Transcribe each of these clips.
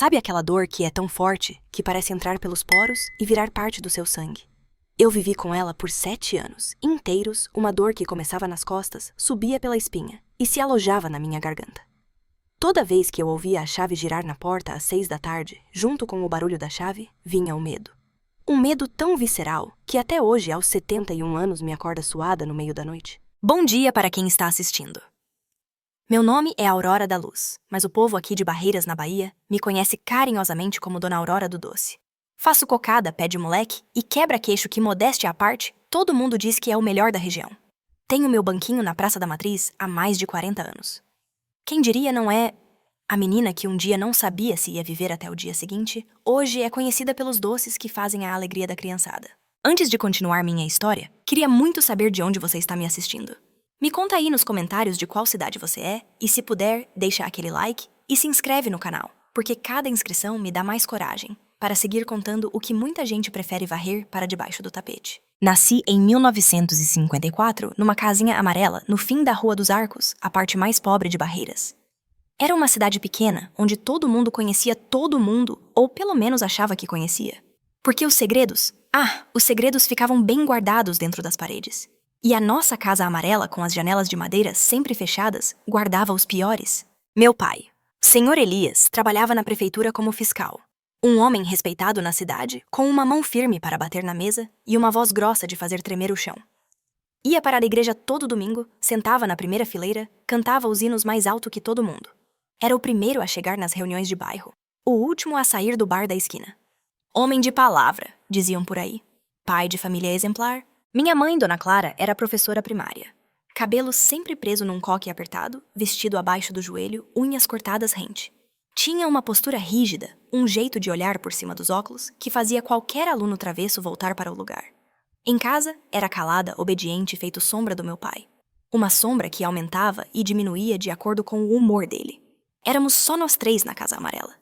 Sabe aquela dor que é tão forte que parece entrar pelos poros e virar parte do seu sangue? Eu vivi com ela por 7 anos inteiros, uma dor que começava nas costas, subia pela espinha e se alojava na minha garganta. Toda vez que eu ouvia a chave girar na porta às 6 da tarde, junto com o barulho da chave, vinha o medo. Um medo tão visceral que até hoje, aos 71 anos, me acorda suada no meio da noite. Bom dia para quem está assistindo. Meu nome é Aurora da Luz, mas o povo aqui de Barreiras, na Bahia, me conhece carinhosamente como Dona Aurora do Doce. Faço cocada, pé de moleque e quebra-queixo que, modéstia à parte, todo mundo diz que é o melhor da região. Tenho meu banquinho na Praça da Matriz há mais de 40 anos. Quem diria não é a menina que um dia não sabia se ia viver até o dia seguinte, hoje é conhecida pelos doces que fazem a alegria da criançada. Antes de continuar minha história, queria muito saber de onde você está me assistindo. Me conta aí nos comentários de qual cidade você é e, se puder, deixa aquele like e se inscreve no canal, porque cada inscrição me dá mais coragem para seguir contando o que muita gente prefere varrer para debaixo do tapete. Nasci em 1954 numa casinha amarela no fim da Rua dos Arcos, a parte mais pobre de Barreiras. Era uma cidade pequena, onde todo mundo conhecia todo mundo, ou pelo menos achava que conhecia. Porque os segredos ficavam bem guardados dentro das paredes. E a nossa casa amarela, com as janelas de madeira sempre fechadas, guardava os piores. Meu pai, Senhor Elias, trabalhava na prefeitura como fiscal. Um homem respeitado na cidade, com uma mão firme para bater na mesa e uma voz grossa de fazer tremer o chão. Ia para a igreja todo domingo, sentava na primeira fileira, cantava os hinos mais alto que todo mundo. Era o primeiro a chegar nas reuniões de bairro, o último a sair do bar da esquina. Homem de palavra, diziam por aí. Pai de família exemplar. Minha mãe, Dona Clara, era professora primária. Cabelo sempre preso num coque apertado, vestido abaixo do joelho, unhas cortadas rente. Tinha uma postura rígida, um jeito de olhar por cima dos óculos, que fazia qualquer aluno travesso voltar para o lugar. Em casa, era calada, obediente, feito sombra do meu pai. Uma sombra que aumentava e diminuía de acordo com o humor dele. Éramos só nós 3 na Casa Amarela.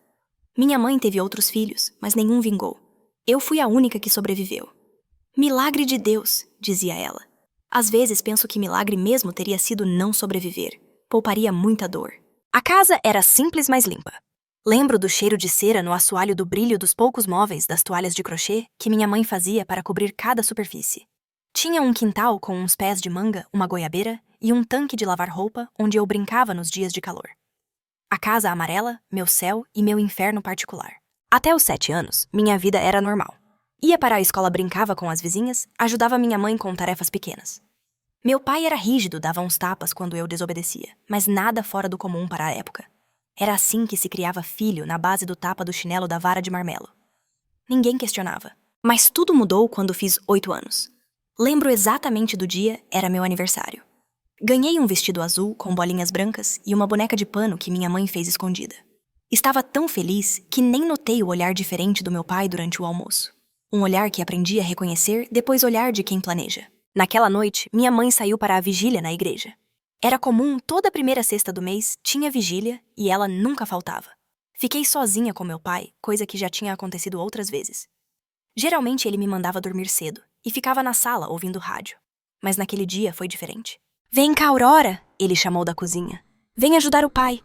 Minha mãe teve outros filhos, mas nenhum vingou. Eu fui a única que sobreviveu. Milagre de Deus, dizia ela. Às vezes penso que milagre mesmo teria sido não sobreviver. Pouparia muita dor. A casa era simples, mas limpa. Lembro do cheiro de cera no assoalho, do brilho dos poucos móveis, das toalhas de crochê que minha mãe fazia para cobrir cada superfície. Tinha um quintal com uns pés de manga, uma goiabeira e um tanque de lavar roupa onde eu brincava nos dias de calor. A Casa Amarela, meu céu e meu inferno particular. Até os 7 anos, minha vida era normal. Ia para a escola, brincava com as vizinhas, ajudava minha mãe com tarefas pequenas. Meu pai era rígido, dava uns tapas quando eu desobedecia, mas nada fora do comum para a época. Era assim que se criava filho, na base do tapa do chinelo da vara de marmelo. Ninguém questionava. Mas tudo mudou quando fiz 8 anos. Lembro exatamente do dia, era meu aniversário. Ganhei um vestido azul com bolinhas brancas e uma boneca de pano que minha mãe fez escondida. Estava tão feliz que nem notei o olhar diferente do meu pai durante o almoço. Um olhar que aprendi a reconhecer depois olhar de quem planeja. Naquela noite, minha mãe saiu para a vigília na igreja. Era comum, toda primeira sexta do mês tinha vigília e ela nunca faltava. Fiquei sozinha com meu pai, coisa que já tinha acontecido outras vezes. Geralmente ele me mandava dormir cedo e ficava na sala ouvindo rádio. Mas naquele dia foi diferente. "Vem cá, Aurora!" ele chamou da cozinha. "Vem ajudar o pai."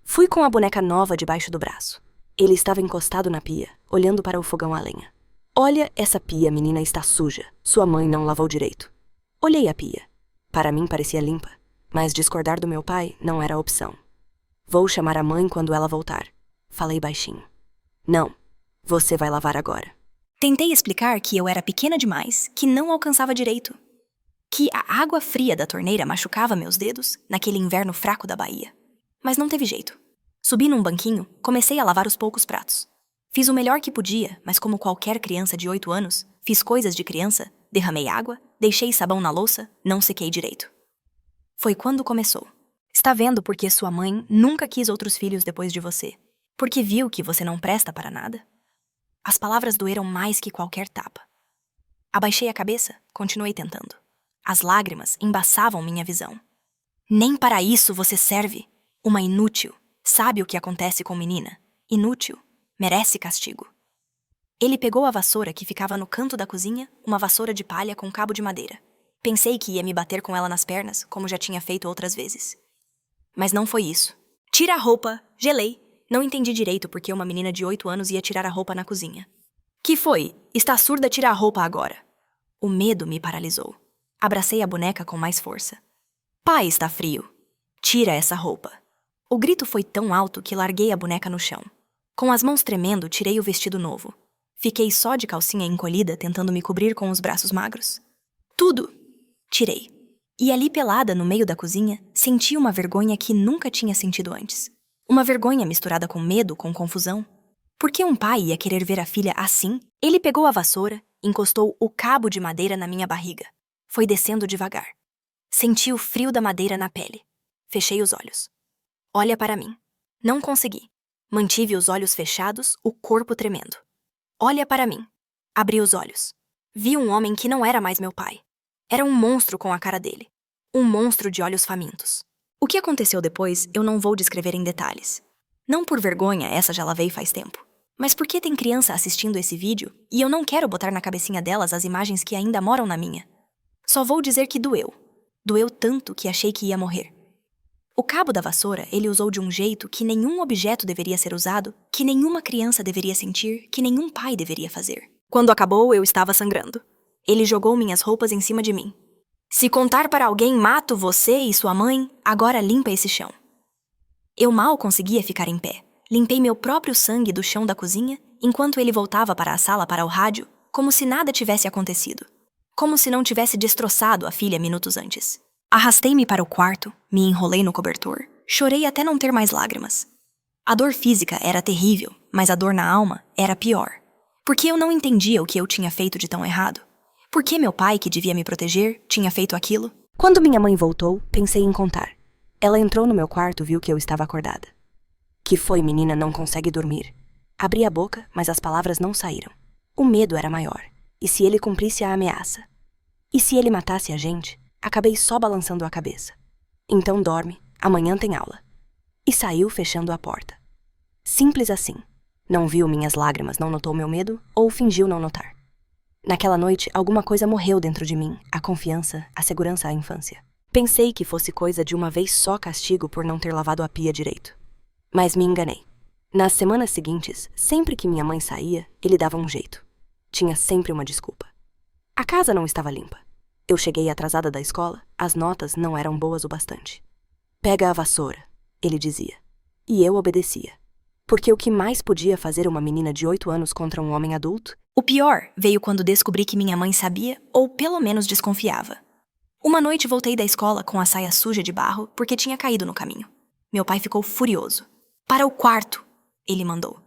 Fui com a boneca nova debaixo do braço. Ele estava encostado na pia, olhando para o fogão a lenha. "Olha, essa pia, menina, está suja. Sua mãe não lavou direito." Olhei a pia. Para mim parecia limpa, mas discordar do meu pai não era opção. "Vou chamar a mãe quando ela voltar." Falei baixinho. "Não, você vai lavar agora." Tentei explicar que eu era pequena demais, que não alcançava direito. Que a água fria da torneira machucava meus dedos naquele inverno fraco da Bahia. Mas não teve jeito. Subi num banquinho, comecei a lavar os poucos pratos. Fiz o melhor que podia, mas como qualquer criança de 8 anos, fiz coisas de criança, derramei água, deixei sabão na louça, não sequei direito. Foi quando começou. Está vendo por que sua mãe nunca quis outros filhos depois de você? Porque viu que você não presta para nada? As palavras doeram mais que qualquer tapa. Abaixei a cabeça, continuei tentando. As lágrimas embaçavam minha visão. "Nem para isso você serve. Uma inútil. Sabe o que acontece com menina? Inútil. Merece castigo." Ele pegou a vassoura que ficava no canto da cozinha, uma vassoura de palha com cabo de madeira. Pensei que ia me bater com ela nas pernas, como já tinha feito outras vezes. Mas não foi isso. "Tira a roupa." Gelei. Não entendi direito porque uma menina de 8 anos ia tirar a roupa na cozinha. Que foi? Está surda, tira a roupa agora. O medo me paralisou. Abracei a boneca com mais força. Pai, está frio. Tira essa roupa. O grito foi tão alto que larguei a boneca no chão. Com as mãos tremendo, tirei o vestido novo. Fiquei só de calcinha encolhida, tentando me cobrir com os braços magros. Tudo! Tirei. E ali pelada no meio da cozinha, senti uma vergonha que nunca tinha sentido antes. Uma vergonha misturada com medo, com confusão. Por que um pai ia querer ver a filha assim? Ele pegou a vassoura, encostou o cabo de madeira na minha barriga. Foi descendo devagar. Senti o frio da madeira na pele. Fechei os olhos. Olha para mim. Não consegui. Mantive os olhos fechados, o corpo tremendo. Olha para mim. Abri os olhos. Vi um homem que não era mais meu pai. Era um monstro com a cara dele. Um monstro de olhos famintos. O que aconteceu depois eu não vou descrever em detalhes. Não por vergonha, essa já lavei faz tempo. Mas porque tem criança assistindo esse vídeo e eu não quero botar na cabecinha delas as imagens que ainda moram na minha. Só vou dizer que doeu. Doeu tanto que achei que ia morrer. O cabo da vassoura ele usou de um jeito que nenhum objeto deveria ser usado, que nenhuma criança deveria sentir, que nenhum pai deveria fazer. Quando acabou, eu estava sangrando. Ele jogou minhas roupas em cima de mim. Se contar para alguém, mato você e sua mãe, agora limpa esse chão. Eu mal conseguia ficar em pé. Limpei meu próprio sangue do chão da cozinha, enquanto ele voltava para a sala para o rádio, como se nada tivesse acontecido. Como se não tivesse destroçado a filha minutos antes. Arrastei-me para o quarto, me enrolei no cobertor, chorei até não ter mais lágrimas. A dor física era terrível, mas a dor na alma era pior. Porque eu não entendia o que eu tinha feito de tão errado. Por que meu pai, que devia me proteger, tinha feito aquilo? Quando minha mãe voltou, pensei em contar. Ela entrou no meu quarto e viu que eu estava acordada. Que foi, menina, não consegue dormir? Abri a boca, mas as palavras não saíram. O medo era maior. E se ele cumprisse a ameaça? E se ele matasse a gente? Acabei só balançando a cabeça. Então dorme, amanhã tem aula. E saiu fechando a porta. Simples assim. Não viu minhas lágrimas, não notou meu medo, ou fingiu não notar. Naquela noite, alguma coisa morreu dentro de mim, a confiança, a segurança à infância. Pensei que fosse coisa de uma vez só castigo por não ter lavado a pia direito. Mas me enganei. Nas semanas seguintes, sempre que minha mãe saía, ele dava um jeito. Tinha sempre uma desculpa. A casa não estava limpa. Eu cheguei atrasada da escola, as notas não eram boas o bastante. Pega a vassoura, ele dizia. E eu obedecia. Porque o que mais podia fazer uma menina de 8 anos contra um homem adulto? O pior veio quando descobri que minha mãe sabia, ou pelo menos desconfiava. Uma noite voltei da escola com a saia suja de barro porque tinha caído no caminho. Meu pai ficou furioso. Para o quarto, ele mandou.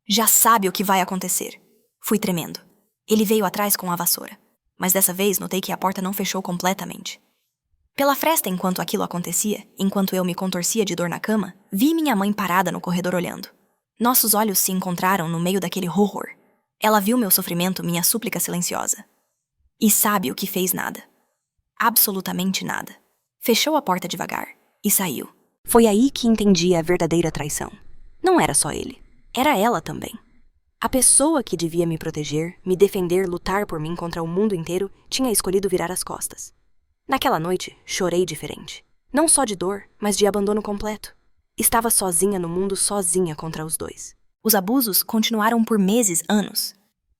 Já sabe o que vai acontecer. Fui tremendo. Ele veio atrás com a vassoura. Mas dessa vez notei que a porta não fechou completamente. Pela fresta enquanto aquilo acontecia, enquanto eu me contorcia de dor na cama, vi minha mãe parada no corredor olhando. Nossos olhos se encontraram no meio daquele horror. Ela viu meu sofrimento, minha súplica silenciosa. E sabe o que fez nada. Absolutamente nada. Fechou a porta devagar e saiu. Foi aí que entendi a verdadeira traição. Não era só ele. Era ela também. A pessoa que devia me proteger, me defender, lutar por mim contra o mundo inteiro, tinha escolhido virar as costas. Naquela noite, chorei diferente. Não só de dor, mas de abandono completo. Estava sozinha no mundo, sozinha contra os dois. Os abusos continuaram por meses, anos.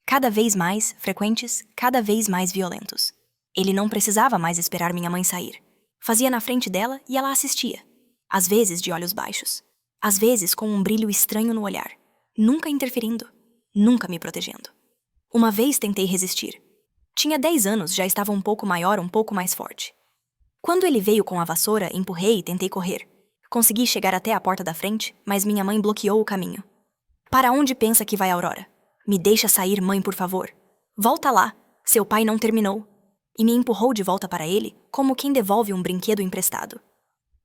Cada vez mais frequentes, cada vez mais violentos. Ele não precisava mais esperar minha mãe sair. Fazia na frente dela e ela assistia. Às vezes de olhos baixos. Às vezes com um brilho estranho no olhar. Nunca interferindo. Nunca me protegendo. Uma vez tentei resistir. Tinha 10 anos, já estava um pouco maior, um pouco mais forte. Quando ele veio com a vassoura, empurrei e tentei correr. Consegui chegar até a porta da frente, mas minha mãe bloqueou o caminho. Para onde pensa que vai, Aurora? Me deixa sair, mãe, por favor. Volta lá, seu pai não terminou. E me empurrou de volta para ele, como quem devolve um brinquedo emprestado.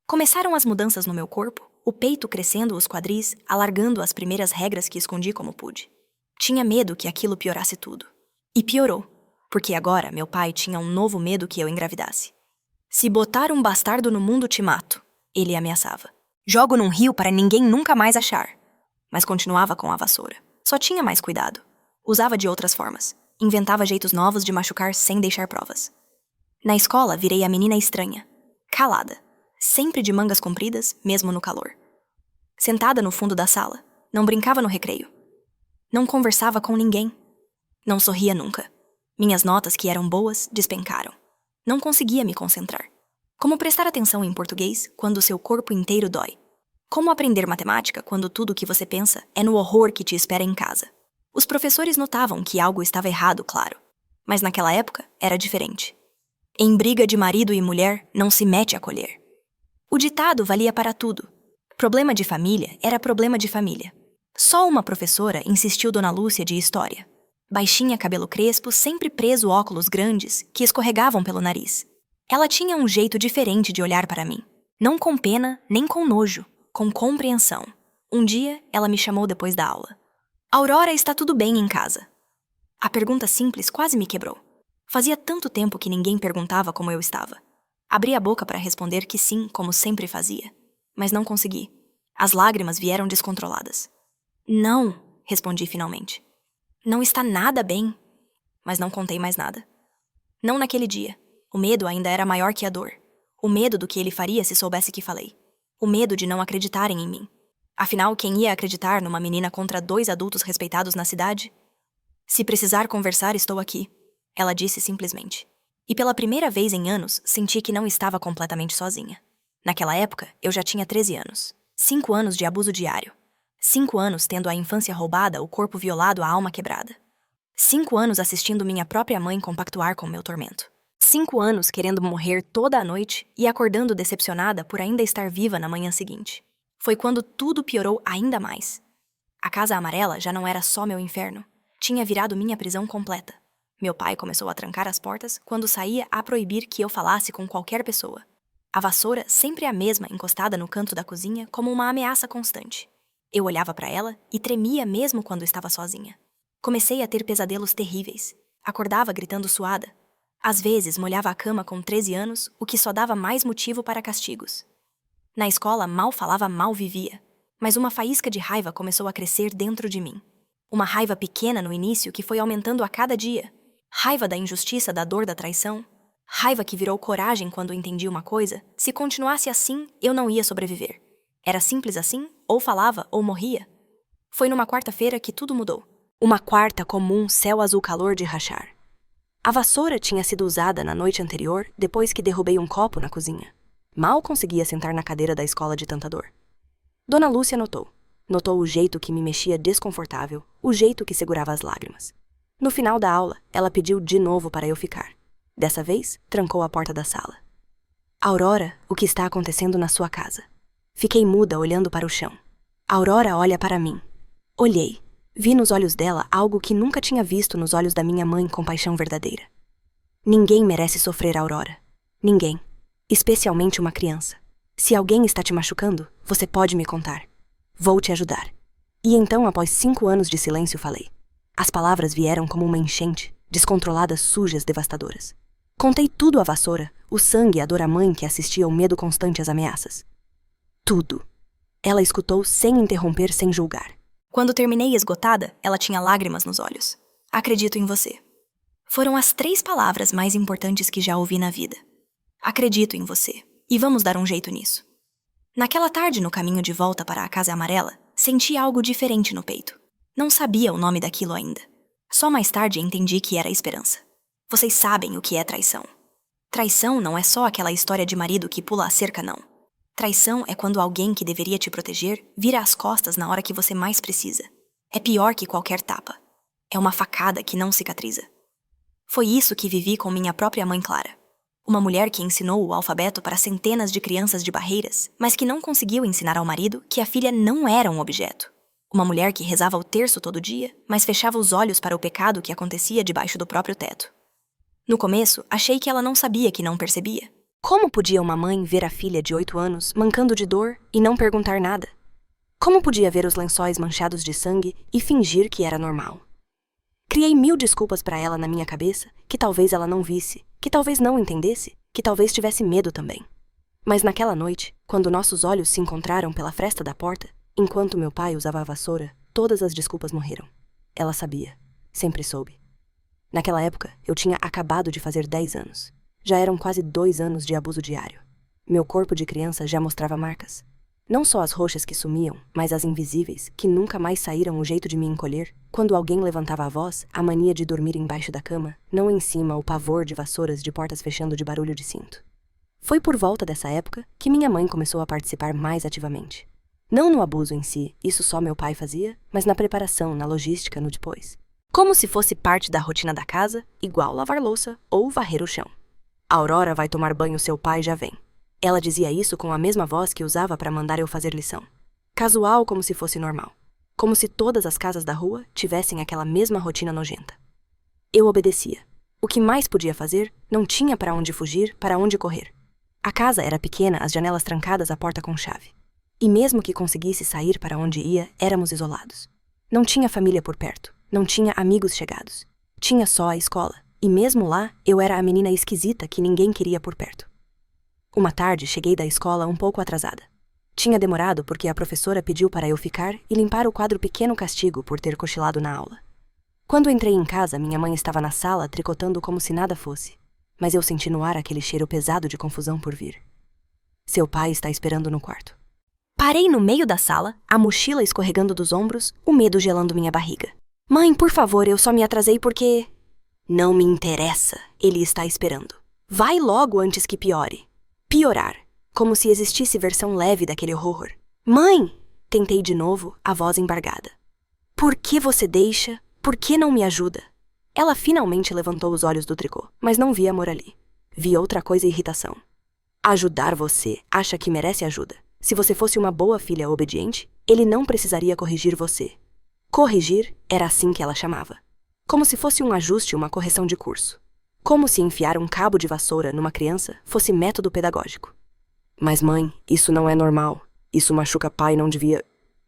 Começaram as mudanças no meu corpo, o peito crescendo, os quadris, alargando as primeiras regras que escondi como pude. Tinha medo que aquilo piorasse tudo. E piorou, porque agora meu pai tinha um novo medo que eu engravidasse. Se botar um bastardo no mundo, te mato, ele ameaçava. Jogo num rio para ninguém nunca mais achar. Mas continuava com a vassoura. Só tinha mais cuidado. Usava de outras formas. Inventava jeitos novos de machucar sem deixar provas. Na escola, virei a menina estranha. Calada. Sempre de mangas compridas, mesmo no calor. Sentada no fundo da sala, Não brincava no recreio. Não conversava com ninguém. Não sorria nunca. Minhas notas, que eram boas, despencaram. Não conseguia me concentrar. Como prestar atenção em português quando seu corpo inteiro dói? Como aprender matemática quando tudo o que você pensa é no horror que te espera em casa? Os professores notavam que algo estava errado, claro. Mas naquela época era diferente. Em briga de marido e mulher, não se mete a colher. O ditado valia para tudo. Problema de família era problema de família. Só uma professora insistiu Dona Lúcia de história. Baixinha, cabelo crespo, sempre preso óculos grandes que escorregavam pelo nariz. Ela tinha um jeito diferente de olhar para mim. Não com pena, nem com nojo, com compreensão. Um dia, ela me chamou depois da aula. Aurora, está tudo bem em casa? A pergunta simples quase me quebrou. Fazia tanto tempo que ninguém perguntava como eu estava. Abri a boca para responder que sim, como sempre fazia. Mas não consegui. As lágrimas vieram descontroladas. Não, respondi finalmente. Não está nada bem. Mas não contei mais nada. Não naquele dia. O medo ainda era maior que a dor. O medo do que ele faria se soubesse que falei. O medo de não acreditarem em mim. Afinal, quem ia acreditar numa menina contra 2 adultos respeitados na cidade? Se precisar conversar, estou aqui. Ela disse simplesmente. E pela primeira vez em anos, senti que não estava completamente sozinha. Naquela época, eu já tinha 13 anos. 5 anos de abuso diário. 5 anos tendo a infância roubada, o corpo violado, a alma quebrada. 5 anos assistindo minha própria mãe compactuar com meu tormento. 5 anos querendo morrer toda a noite e acordando decepcionada por ainda estar viva na manhã seguinte. Foi quando tudo piorou ainda mais. A Casa Amarela já não era só meu inferno. Tinha virado minha prisão completa. Meu pai começou a trancar as portas quando saía a proibir que eu falasse com qualquer pessoa. A vassoura, sempre a mesma, encostada no canto da cozinha, como uma ameaça constante. Eu olhava para ela e tremia mesmo quando estava sozinha. Comecei a ter pesadelos terríveis. Acordava gritando suada. Às vezes molhava a cama com 13 anos, o que só dava mais motivo para castigos. Na escola, mal falava, mal vivia. Mas uma faísca de raiva começou a crescer dentro de mim. Uma raiva pequena no início que foi aumentando a cada dia. Raiva da injustiça, da dor, da traição. Raiva que virou coragem quando entendi uma coisa: se continuasse assim, eu não ia sobreviver. Era simples assim, ou falava ou morria. Foi numa quarta-feira que tudo mudou. Uma quarta comum, céu azul calor de rachar. A vassoura tinha sido usada na noite anterior, depois que derrubei um copo na cozinha. Mal conseguia sentar na cadeira da escola de tanta dor. Dona Lúcia notou. Notou o jeito que me mexia desconfortável, o jeito que segurava as lágrimas. No final da aula, ela pediu de novo para eu ficar. Dessa vez, trancou a porta da sala. Aurora, o que está acontecendo na sua casa? Fiquei muda olhando para o chão. Aurora olha para mim. Olhei. Vi nos olhos dela algo que nunca tinha visto nos olhos da minha mãe com paixão verdadeira. Ninguém merece sofrer, Aurora. Ninguém. Especialmente uma criança. Se alguém está te machucando, você pode me contar. Vou te ajudar. E então, após 5 anos de silêncio, falei. As palavras vieram como uma enchente, descontroladas, sujas, devastadoras. Contei tudo à vassoura, o sangue, a dor, a mãe que assistia ao medo constante, às ameaças. Tudo. Ela escutou sem interromper, sem julgar. Quando terminei esgotada, ela tinha lágrimas nos olhos. Acredito em você. Foram as 3 palavras mais importantes que já ouvi na vida. Acredito em você. E vamos dar um jeito nisso. Naquela tarde, no caminho de volta para a Casa Amarela, senti algo diferente no peito. Não sabia o nome daquilo ainda. Só mais tarde entendi que era esperança. Vocês sabem o que é traição. Traição não é só aquela história de marido que pula a cerca, não. Traição é quando alguém que deveria te proteger vira as costas na hora que você mais precisa. É pior que qualquer tapa. É uma facada que não cicatriza. Foi isso que vivi com minha própria mãe Clara. Uma mulher que ensinou o alfabeto para centenas de crianças de Barreiras, mas que não conseguiu ensinar ao marido que a filha não era um objeto. Uma mulher que rezava o terço todo dia, mas fechava os olhos para o pecado que acontecia debaixo do próprio teto. No começo, achei que ela não sabia que não percebia. Como podia uma mãe ver a filha de 8 anos mancando de dor e não perguntar nada? Como podia ver os lençóis manchados de sangue e fingir que era normal? Criei 1000 desculpas para ela na minha cabeça, que talvez ela não visse, que talvez não entendesse, que talvez tivesse medo também. Mas naquela noite, quando nossos olhos se encontraram pela fresta da porta, enquanto meu pai usava a vassoura, todas as desculpas morreram. Ela sabia. Sempre soube. Naquela época, eu tinha acabado de fazer 10 anos. Já eram quase 2 anos de abuso diário. Meu corpo de criança já mostrava marcas. Não só as roxas que sumiam, mas as invisíveis, que nunca mais saíram o jeito de me encolher, quando alguém levantava a voz, a mania de dormir embaixo da cama, não em cima o pavor de vassouras de portas fechando de barulho de cinto. Foi por volta dessa época que minha mãe começou a participar mais ativamente. Não no abuso em si, isso só meu pai fazia, mas na preparação, na logística, no depois. Como se fosse parte da rotina da casa, igual lavar louça ou varrer o chão. Aurora vai tomar banho, seu pai já vem. Ela dizia isso com a mesma voz que usava para mandar eu fazer lição. Casual, como se fosse normal. Como se todas as casas da rua tivessem aquela mesma rotina nojenta. Eu obedecia. O que mais podia fazer, não tinha para onde fugir, para onde correr. A casa era pequena, as janelas trancadas, a porta com chave. E mesmo que conseguisse sair para onde ia, éramos isolados. Não tinha família por perto, não tinha amigos chegados. Tinha só a escola, e mesmo lá, eu era a menina esquisita que ninguém queria por perto. Uma tarde, cheguei da escola um pouco atrasada. Tinha demorado porque a professora pediu para eu ficar e limpar o quadro pequeno castigo por ter cochilado na aula. Quando entrei em casa, minha mãe estava na sala tricotando como se nada fosse, mas eu senti no ar aquele cheiro pesado de confusão por vir. Seu pai está esperando no quarto. Parei no meio da sala, a mochila escorregando dos ombros, o medo gelando minha barriga. Mãe, por favor, eu só me atrasei porque... Não me interessa, ele está esperando. Vai logo antes que piore. Piorar, como se existisse versão leve daquele horror. Mãe! Tentei de novo, a voz embargada. Por que você deixa? Por que não me ajuda? Ela finalmente levantou os olhos do tricô, mas não vi amor ali. Vi outra coisa e irritação. Ajudar você, acha que merece ajuda. Se você fosse uma boa filha obediente, ele não precisaria corrigir você. Corrigir era assim que ela chamava. Como se fosse um ajuste, uma correção de curso. Como se enfiar um cabo de vassoura numa criança fosse método pedagógico. Mas mãe, isso não é normal. Isso machuca pai, não devia...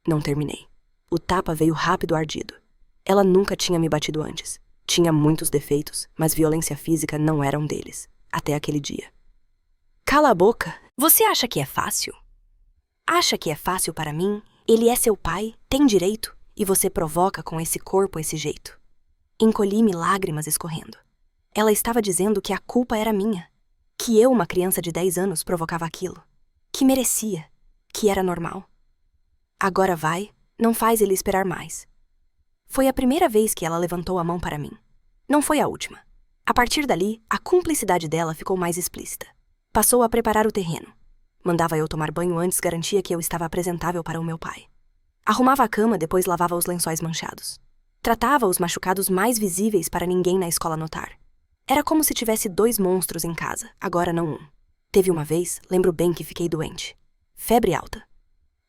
Não terminei. O tapa veio rápido, ardido. Ela nunca tinha me batido antes. Tinha muitos defeitos, mas violência física não era um deles. Até aquele dia. Cala a boca! Você acha que é fácil? Acha que é fácil para mim? Ele é seu pai, tem direito, e você provoca com esse corpo esse jeito. Encolhi-me, lágrimas escorrendo. Ela estava dizendo que a culpa era minha. Que eu, uma criança de 10 anos, provocava aquilo. Que merecia. Que era normal. Agora vai, não faz ele esperar mais. Foi a primeira vez que ela levantou a mão para mim. Não foi a última. A partir dali, a cumplicidade dela ficou mais explícita. Passou a preparar o terreno. Mandava eu tomar banho antes, garantia que eu estava apresentável para o meu pai. Arrumava a cama, depois lavava os lençóis manchados. Tratava os machucados mais visíveis para ninguém na escola notar. Era como se tivesse 2 monstros em casa, agora não um. Teve uma vez, lembro bem que fiquei doente. Febre alta.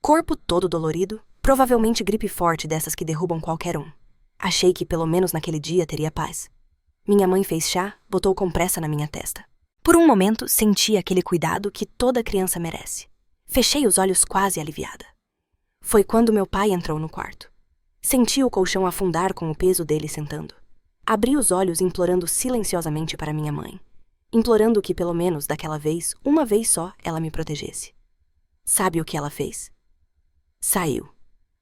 Corpo todo dolorido, provavelmente gripe forte dessas que derrubam qualquer um. Achei que pelo menos naquele dia teria paz. Minha mãe fez chá, botou compressa na minha testa. Por um momento, senti aquele cuidado que toda criança merece. Fechei os olhos quase aliviada. Foi quando meu pai entrou no quarto. Senti o colchão afundar com o peso dele sentando. Abri os olhos implorando silenciosamente para minha mãe. Implorando que pelo menos daquela vez, uma vez só, ela me protegesse. Sabe o que ela fez? Saiu.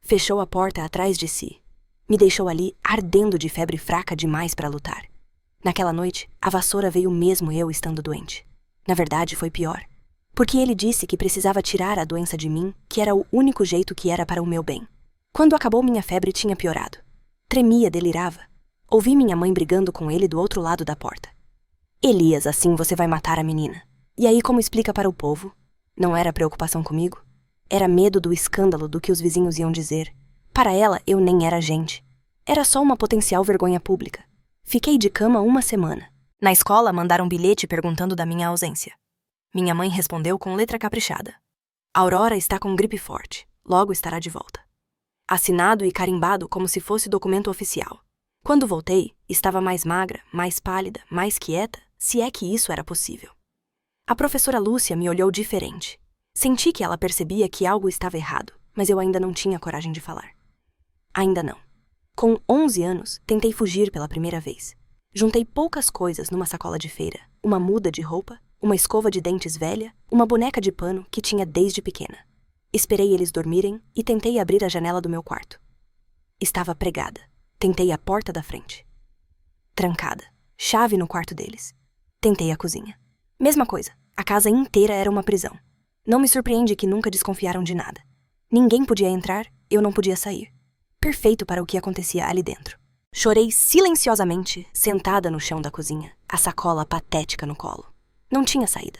Fechou a porta atrás de si. Me deixou ali ardendo de febre fraca demais para lutar. Naquela noite, a vassoura veio mesmo eu estando doente. Na verdade, foi pior. Porque ele disse que precisava tirar a doença de mim, que era o único jeito que era para o meu bem. Quando acabou minha febre, tinha piorado. Tremia, delirava. Ouvi minha mãe brigando com ele do outro lado da porta. Elias, assim você vai matar a menina. E aí como explica para o povo? Não era preocupação comigo? Era medo do escândalo do que os vizinhos iam dizer. Para ela, eu nem era gente. Era só uma potencial vergonha pública. Fiquei de cama 1 semana. Na escola, mandaram um bilhete perguntando da minha ausência. Minha mãe respondeu com letra caprichada. Aurora está com gripe forte. Logo estará de volta. Assinado e carimbado como se fosse documento oficial. Quando voltei, estava mais magra, mais pálida, mais quieta, se é que isso era possível. A professora Lúcia me olhou diferente. Senti que ela percebia que algo estava errado, mas eu ainda não tinha coragem de falar. Ainda não. Com 11 anos, tentei fugir pela primeira vez. Juntei poucas coisas numa sacola de feira, uma muda de roupa, uma escova de dentes velha, uma boneca de pano que tinha desde pequena. Esperei eles dormirem e tentei abrir a janela do meu quarto. Estava pregada. Tentei a porta da frente. Trancada. Chave no quarto deles. Tentei a cozinha. Mesma coisa. A casa inteira era uma prisão. Não me surpreende que nunca desconfiaram de nada. Ninguém podia entrar, eu não podia sair. Perfeito para o que acontecia ali dentro. Chorei silenciosamente, sentada no chão da cozinha, a sacola patética no colo. Não tinha saída.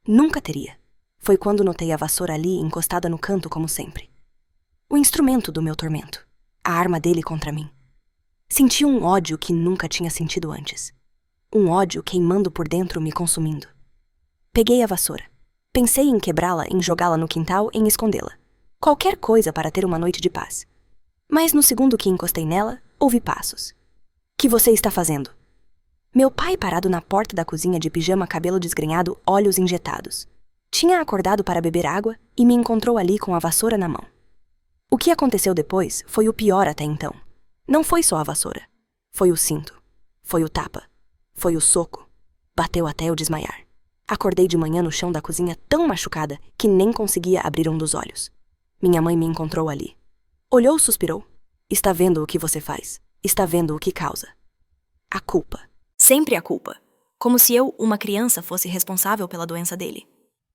Nunca teria. Foi quando notei a vassoura ali encostada no canto como sempre. O instrumento do meu tormento. A arma dele contra mim. Senti um ódio que nunca tinha sentido antes. Um ódio queimando por dentro, me consumindo. Peguei a vassoura. Pensei em quebrá-la, em jogá-la no quintal, em escondê-la. Qualquer coisa para ter uma noite de paz. Mas no segundo que encostei nela, ouvi passos. Que você está fazendo? Meu pai parado na porta da cozinha de pijama, cabelo desgrenhado, olhos injetados. Tinha acordado para beber água e me encontrou ali com a vassoura na mão. O que aconteceu depois foi o pior até então. Não foi só a vassoura. Foi o cinto. Foi o tapa. Foi o soco. Bateu até eu desmaiar. Acordei de manhã no chão da cozinha tão machucada que nem conseguia abrir um dos olhos. Minha mãe me encontrou ali. Olhou e suspirou. Está vendo o que você faz. Está vendo o que causa. A culpa. Sempre a culpa. Como se eu, uma criança, fosse responsável pela doença dele.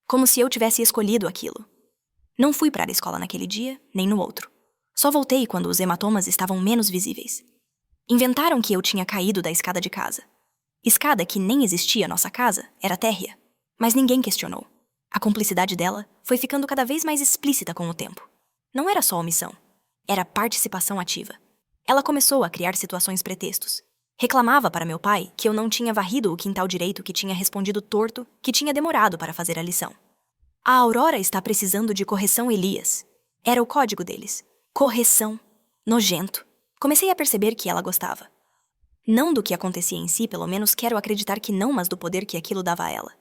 Como se eu tivesse escolhido aquilo. Não fui para a escola naquele dia, nem no outro. Só voltei quando os hematomas estavam menos visíveis. Inventaram que eu tinha caído da escada de casa. Escada que nem existia nossa casa, era térrea. Mas ninguém questionou. A cumplicidade dela foi ficando cada vez mais explícita com o tempo. Não era só omissão. Era participação ativa. Ela começou a criar situações pretextos. Reclamava para meu pai que eu não tinha varrido o quintal direito, que tinha respondido torto, que tinha demorado para fazer a lição. A Aurora está precisando de correção, Elias. Era o código deles. Correção. Nojento. Comecei a perceber que ela gostava. Não do que acontecia em si, pelo menos quero acreditar que não, mas do poder que aquilo dava a ela.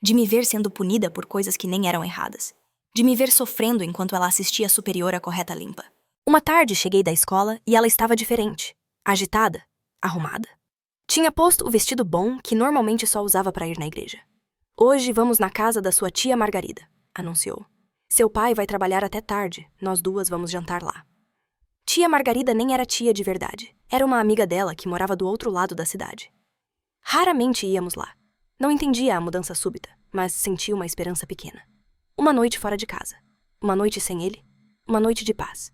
De me ver sendo punida por coisas que nem eram erradas. De me ver sofrendo enquanto ela assistia a superior à correta limpa. Uma tarde cheguei da escola e ela estava diferente. Agitada. Arrumada. Tinha posto o vestido bom que normalmente só usava para ir na igreja. Hoje vamos na casa da sua tia Margarida, anunciou. Seu pai vai trabalhar até tarde, nós duas vamos jantar lá. Tia Margarida nem era tia de verdade. Era uma amiga dela que morava do outro lado da cidade. Raramente íamos lá. Não entendia a mudança súbita, mas sentia uma esperança pequena. Uma noite fora de casa. Uma noite sem ele. Uma noite de paz.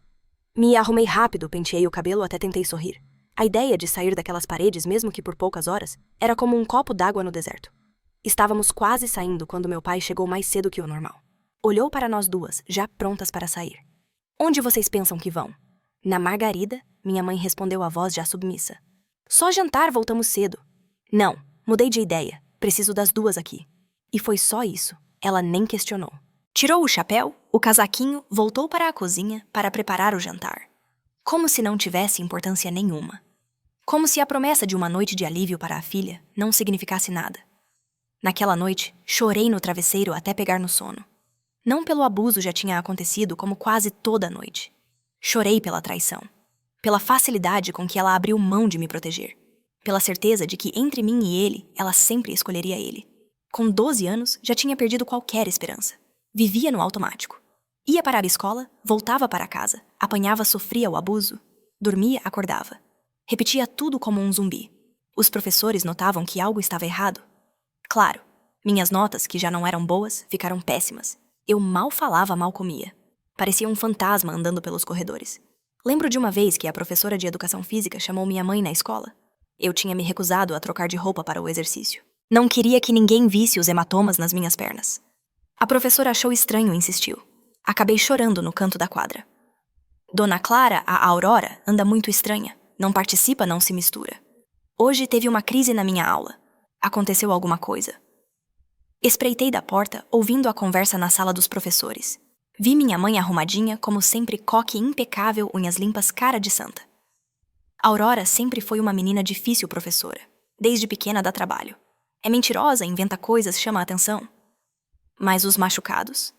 Me arrumei rápido, penteei o cabelo, até tentei sorrir. A ideia de sair daquelas paredes, mesmo que por poucas horas, era como um copo d'água no deserto. Estávamos quase saindo quando meu pai chegou mais cedo que o normal. Olhou para nós duas, já prontas para sair. Onde vocês pensam que vão? Na Margarida, minha mãe respondeu a voz já submissa. Só jantar, voltamos cedo. Não, mudei de ideia. Preciso das duas aqui. E foi só isso. Ela nem questionou. Tirou o chapéu, o casaquinho, voltou para a cozinha para preparar o jantar. Como se não tivesse importância nenhuma. Como se a promessa de uma noite de alívio para a filha não significasse nada. Naquela noite, chorei no travesseiro até pegar no sono. Não pelo abuso já tinha acontecido como quase toda noite. Chorei pela traição. Pela facilidade com que ela abriu mão de me proteger. Pela certeza de que entre mim e ele, ela sempre escolheria ele. Com 12 anos, já tinha perdido qualquer esperança. Vivia no automático. Ia para a escola, voltava para casa, apanhava, sofria o abuso, dormia, acordava. Repetia tudo como um zumbi. Os professores notavam que algo estava errado. Claro, minhas notas, que já não eram boas, ficaram péssimas. Eu mal falava, mal comia. Parecia um fantasma andando pelos corredores. Lembro de uma vez que a professora de educação física chamou minha mãe na escola. Eu tinha me recusado a trocar de roupa para o exercício. Não queria que ninguém visse os hematomas nas minhas pernas. A professora achou estranho e insistiu. Acabei chorando no canto da quadra. Dona Clara, a Aurora, anda muito estranha. Não participa, não se mistura. Hoje teve uma crise na minha aula. Aconteceu alguma coisa. Espreitei da porta, ouvindo a conversa na sala dos professores. Vi minha mãe arrumadinha, como sempre, coque impecável, unhas limpas, cara de santa. Aurora sempre foi uma menina difícil, professora. Desde pequena dá trabalho. É mentirosa, inventa coisas, chama a atenção. Mas os machucados?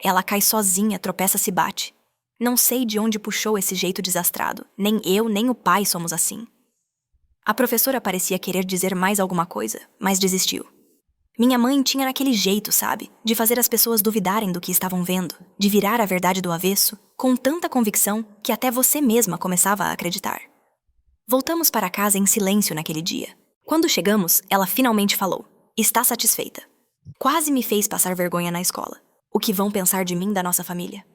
Ela cai sozinha, tropeça, se bate. Não sei de onde puxou esse jeito desastrado. Nem eu, nem o pai somos assim. A professora parecia querer dizer mais alguma coisa, mas desistiu. Minha mãe tinha naquele jeito, sabe? De fazer as pessoas duvidarem do que estavam vendo, de virar a verdade do avesso, com tanta convicção que até você mesma começava a acreditar. Voltamos para casa em silêncio naquele dia. Quando chegamos, ela finalmente falou. Está satisfeita. Quase me fez passar vergonha na escola. O que vão pensar de mim, da nossa família?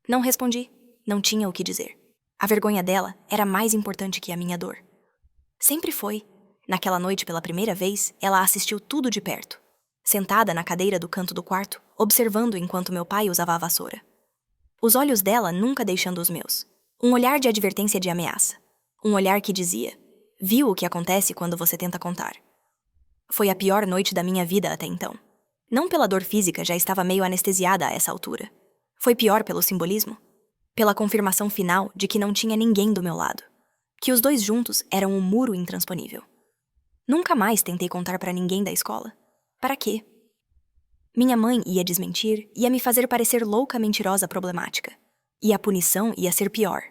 Não respondi. Não tinha o que dizer. A vergonha dela era mais importante que a minha dor. Sempre foi. Naquela noite, pela primeira vez, ela assistiu tudo de perto. Sentada na cadeira do canto do quarto, observando enquanto meu pai usava a vassoura. Os olhos dela nunca deixando os meus. Um olhar de advertência e de ameaça. Um olhar que dizia: viu o que acontece quando você tenta contar. Foi a pior noite da minha vida até então. Não pela dor física, já estava meio anestesiada a essa altura. Foi pior pelo simbolismo. Pela confirmação final de que não tinha ninguém do meu lado. Que os dois juntos eram um muro intransponível. Nunca mais tentei contar para ninguém da escola. Para quê? Minha mãe ia desmentir, ia me fazer parecer louca, mentirosa, problemática. E a punição ia ser pior.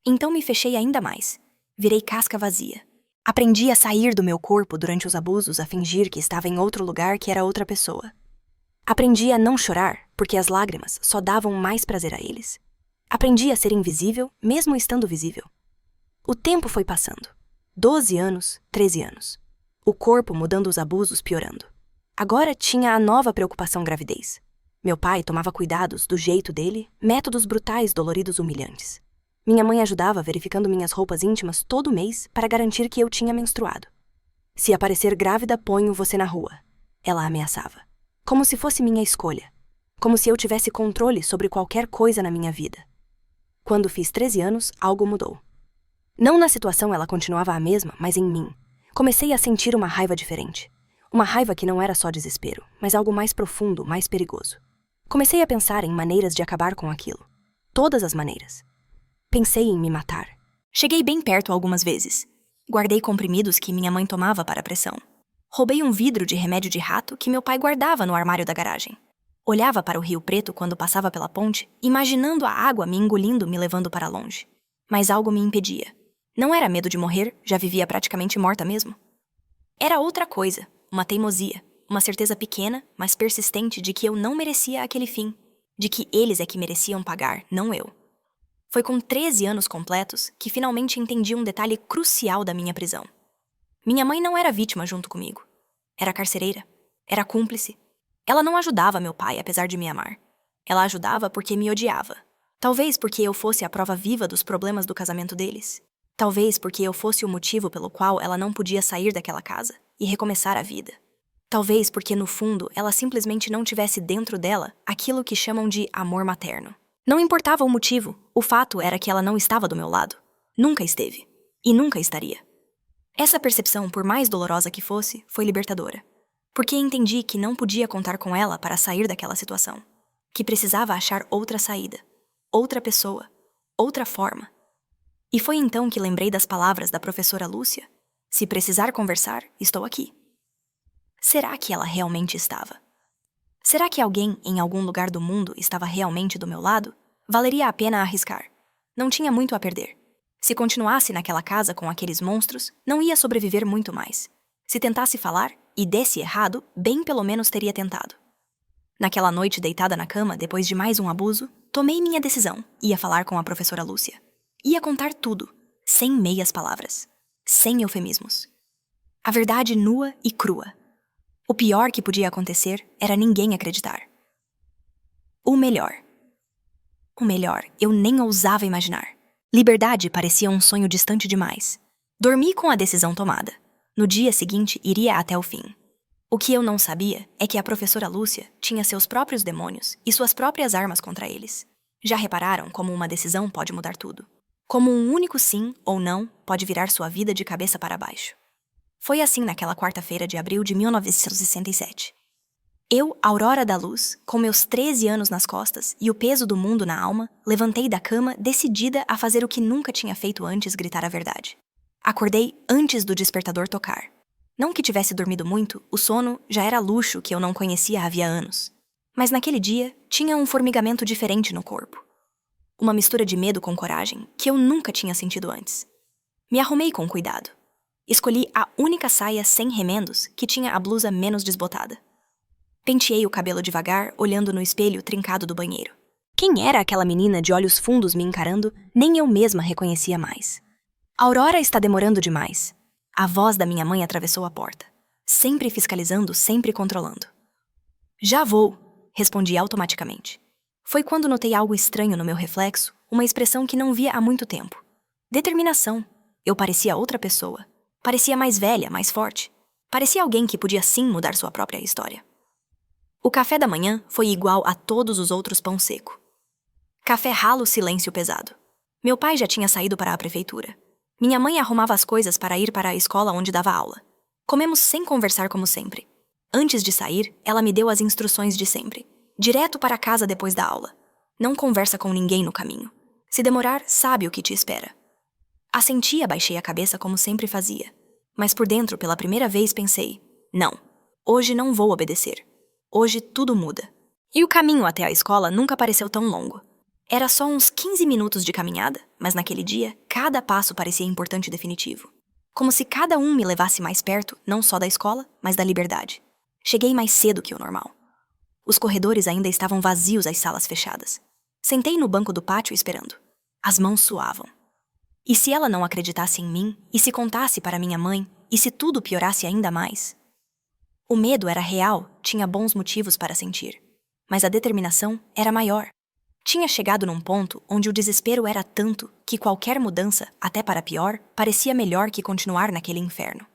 Então me fechei ainda mais. Virei casca vazia. Aprendi a sair do meu corpo durante os abusos, a fingir que estava em outro lugar, que era outra pessoa. Aprendi a não chorar, porque as lágrimas só davam mais prazer a eles. Aprendi a ser invisível, mesmo estando visível. O tempo foi passando. 12 anos, 13 anos. O corpo mudando, os abusos piorando. Agora tinha a nova preocupação gravidez. Meu pai tomava cuidados do jeito dele, métodos brutais, doloridos, humilhantes. Minha mãe ajudava verificando minhas roupas íntimas todo mês para garantir que eu tinha menstruado. Se aparecer grávida, ponho você na rua. Ela ameaçava. Como se fosse minha escolha. Como se eu tivesse controle sobre qualquer coisa na minha vida. Quando fiz 13 anos, algo mudou. Não na situação, ela continuava a mesma, mas em mim. Comecei a sentir uma raiva diferente. Uma raiva que não era só desespero, mas algo mais profundo, mais perigoso. Comecei a pensar em maneiras de acabar com aquilo. Todas as maneiras. Pensei em me matar. Cheguei bem perto algumas vezes. Guardei comprimidos que minha mãe tomava para a pressão. Roubei um vidro de remédio de rato que meu pai guardava no armário da garagem. Olhava para o Rio Preto quando passava pela ponte, imaginando a água me engolindo, me levando para longe. Mas algo me impedia. Não era medo de morrer, já vivia praticamente morta mesmo. Era outra coisa, uma teimosia, uma certeza pequena, mas persistente de que eu não merecia aquele fim, de que eles é que mereciam pagar, não eu. Foi com 13 anos completos que finalmente entendi um detalhe crucial da minha prisão. Minha mãe não era vítima junto comigo. Era carcereira. Era cúmplice. Ela não ajudava meu pai, apesar de me amar. Ela ajudava porque me odiava. Talvez porque eu fosse a prova viva dos problemas do casamento deles. Talvez porque eu fosse o motivo pelo qual ela não podia sair daquela casa e recomeçar a vida. Talvez porque, no fundo, ela simplesmente não tivesse dentro dela aquilo que chamam de amor materno. Não importava o motivo, o fato era que ela não estava do meu lado. Nunca esteve. E nunca estaria. Essa percepção, por mais dolorosa que fosse, foi libertadora. Porque entendi que não podia contar com ela para sair daquela situação. Que precisava achar outra saída. Outra pessoa. Outra forma. E foi então que lembrei das palavras da professora Lúcia. Se precisar conversar, estou aqui. Será que ela realmente estava? Será que alguém em algum lugar do mundo estava realmente do meu lado? Valeria a pena arriscar. Não tinha muito a perder. Se continuasse naquela casa com aqueles monstros, não ia sobreviver muito mais. Se tentasse falar, e desse errado, bem pelo menos teria tentado. Naquela noite deitada na cama, depois de mais um abuso, tomei minha decisão. Ia falar com a professora Lúcia. Ia contar tudo, sem meias palavras. Sem eufemismos. A verdade nua e crua. O pior que podia acontecer era ninguém acreditar. O melhor. O melhor, eu nem ousava imaginar. Liberdade parecia um sonho distante demais. Dormi com a decisão tomada. No dia seguinte, iria até o fim. O que eu não sabia é que a professora Lúcia tinha seus próprios demônios e suas próprias armas contra eles. Já repararam como uma decisão pode mudar tudo? Como um único sim ou não pode virar sua vida de cabeça para baixo. Foi assim naquela quarta-feira de abril de 1967. Eu, Aurora da Luz, com meus 13 anos nas costas e o peso do mundo na alma, levantei da cama decidida a fazer o que nunca tinha feito antes, gritar a verdade. Acordei antes do despertador tocar. Não que tivesse dormido muito, o sono já era luxo que eu não conhecia havia anos. Mas naquele dia, tinha um formigamento diferente no corpo. Uma mistura de medo com coragem que eu nunca tinha sentido antes. Me arrumei com cuidado. Escolhi a única saia sem remendos que tinha a blusa menos desbotada. Penteei o cabelo devagar, olhando no espelho trincado do banheiro. Quem era aquela menina de olhos fundos me encarando, nem eu mesma reconhecia mais. Aurora está demorando demais. A voz da minha mãe atravessou a porta. Sempre fiscalizando, sempre controlando. Já vou, respondi automaticamente. Foi quando notei algo estranho no meu reflexo, uma expressão que não via há muito tempo. Determinação. Eu parecia outra pessoa. Parecia mais velha, mais forte. Parecia alguém que podia sim mudar sua própria história. O café da manhã foi igual a todos os outros pão seco. Café ralo, silêncio pesado. Meu pai já tinha saído para a prefeitura. Minha mãe arrumava as coisas para ir para a escola onde dava aula. Comemos sem conversar como sempre. Antes de sair, ela me deu as instruções de sempre. Direto para casa depois da aula. Não conversa com ninguém no caminho. Se demorar, sabe o que te espera. Assenti e abaixei a cabeça como sempre fazia. Mas por dentro, pela primeira vez, pensei: não, hoje não vou obedecer. Hoje tudo muda. E o caminho até a escola nunca pareceu tão longo. Era só uns 15 minutos de caminhada, mas naquele dia, cada passo parecia importante e definitivo. Como se cada um me levasse mais perto, não só da escola, mas da liberdade. Cheguei mais cedo que o normal. Os corredores ainda estavam vazios, as salas fechadas. Sentei no banco do pátio esperando. As mãos suavam. E se ela não acreditasse em mim? E se contasse para minha mãe? E se tudo piorasse ainda mais? O medo era real, tinha bons motivos para sentir. Mas a determinação era maior. Tinha chegado num ponto onde o desespero era tanto que qualquer mudança, até para pior, parecia melhor que continuar naquele inferno.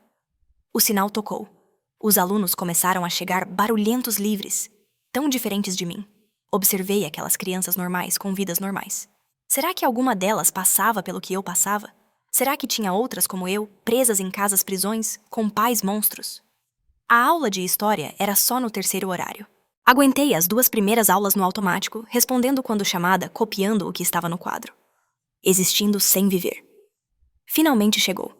O sinal tocou. Os alunos começaram a chegar barulhentos livres, tão diferentes de mim. Observei aquelas crianças normais com vidas normais. Será que alguma delas passava pelo que eu passava? Será que tinha outras como eu, presas em casas-prisões, com pais monstros? A aula de história era só no terceiro horário. Aguentei as 2 primeiras aulas no automático, respondendo quando chamada, copiando o que estava no quadro. Existindo sem viver. Finalmente chegou.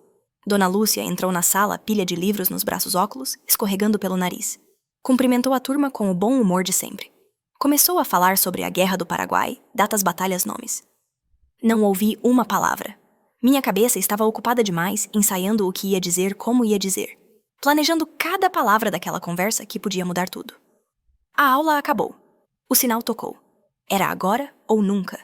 Dona Lúcia entrou na sala, pilha de livros nos braços óculos, escorregando pelo nariz. Cumprimentou a turma com o bom humor de sempre. Começou a falar sobre a Guerra do Paraguai, datas, batalhas, nomes. Não ouvi uma palavra. Minha cabeça estava ocupada demais, ensaiando o que ia dizer, como ia dizer. Planejando cada palavra daquela conversa que podia mudar tudo. A aula acabou. O sinal tocou. Era agora ou nunca.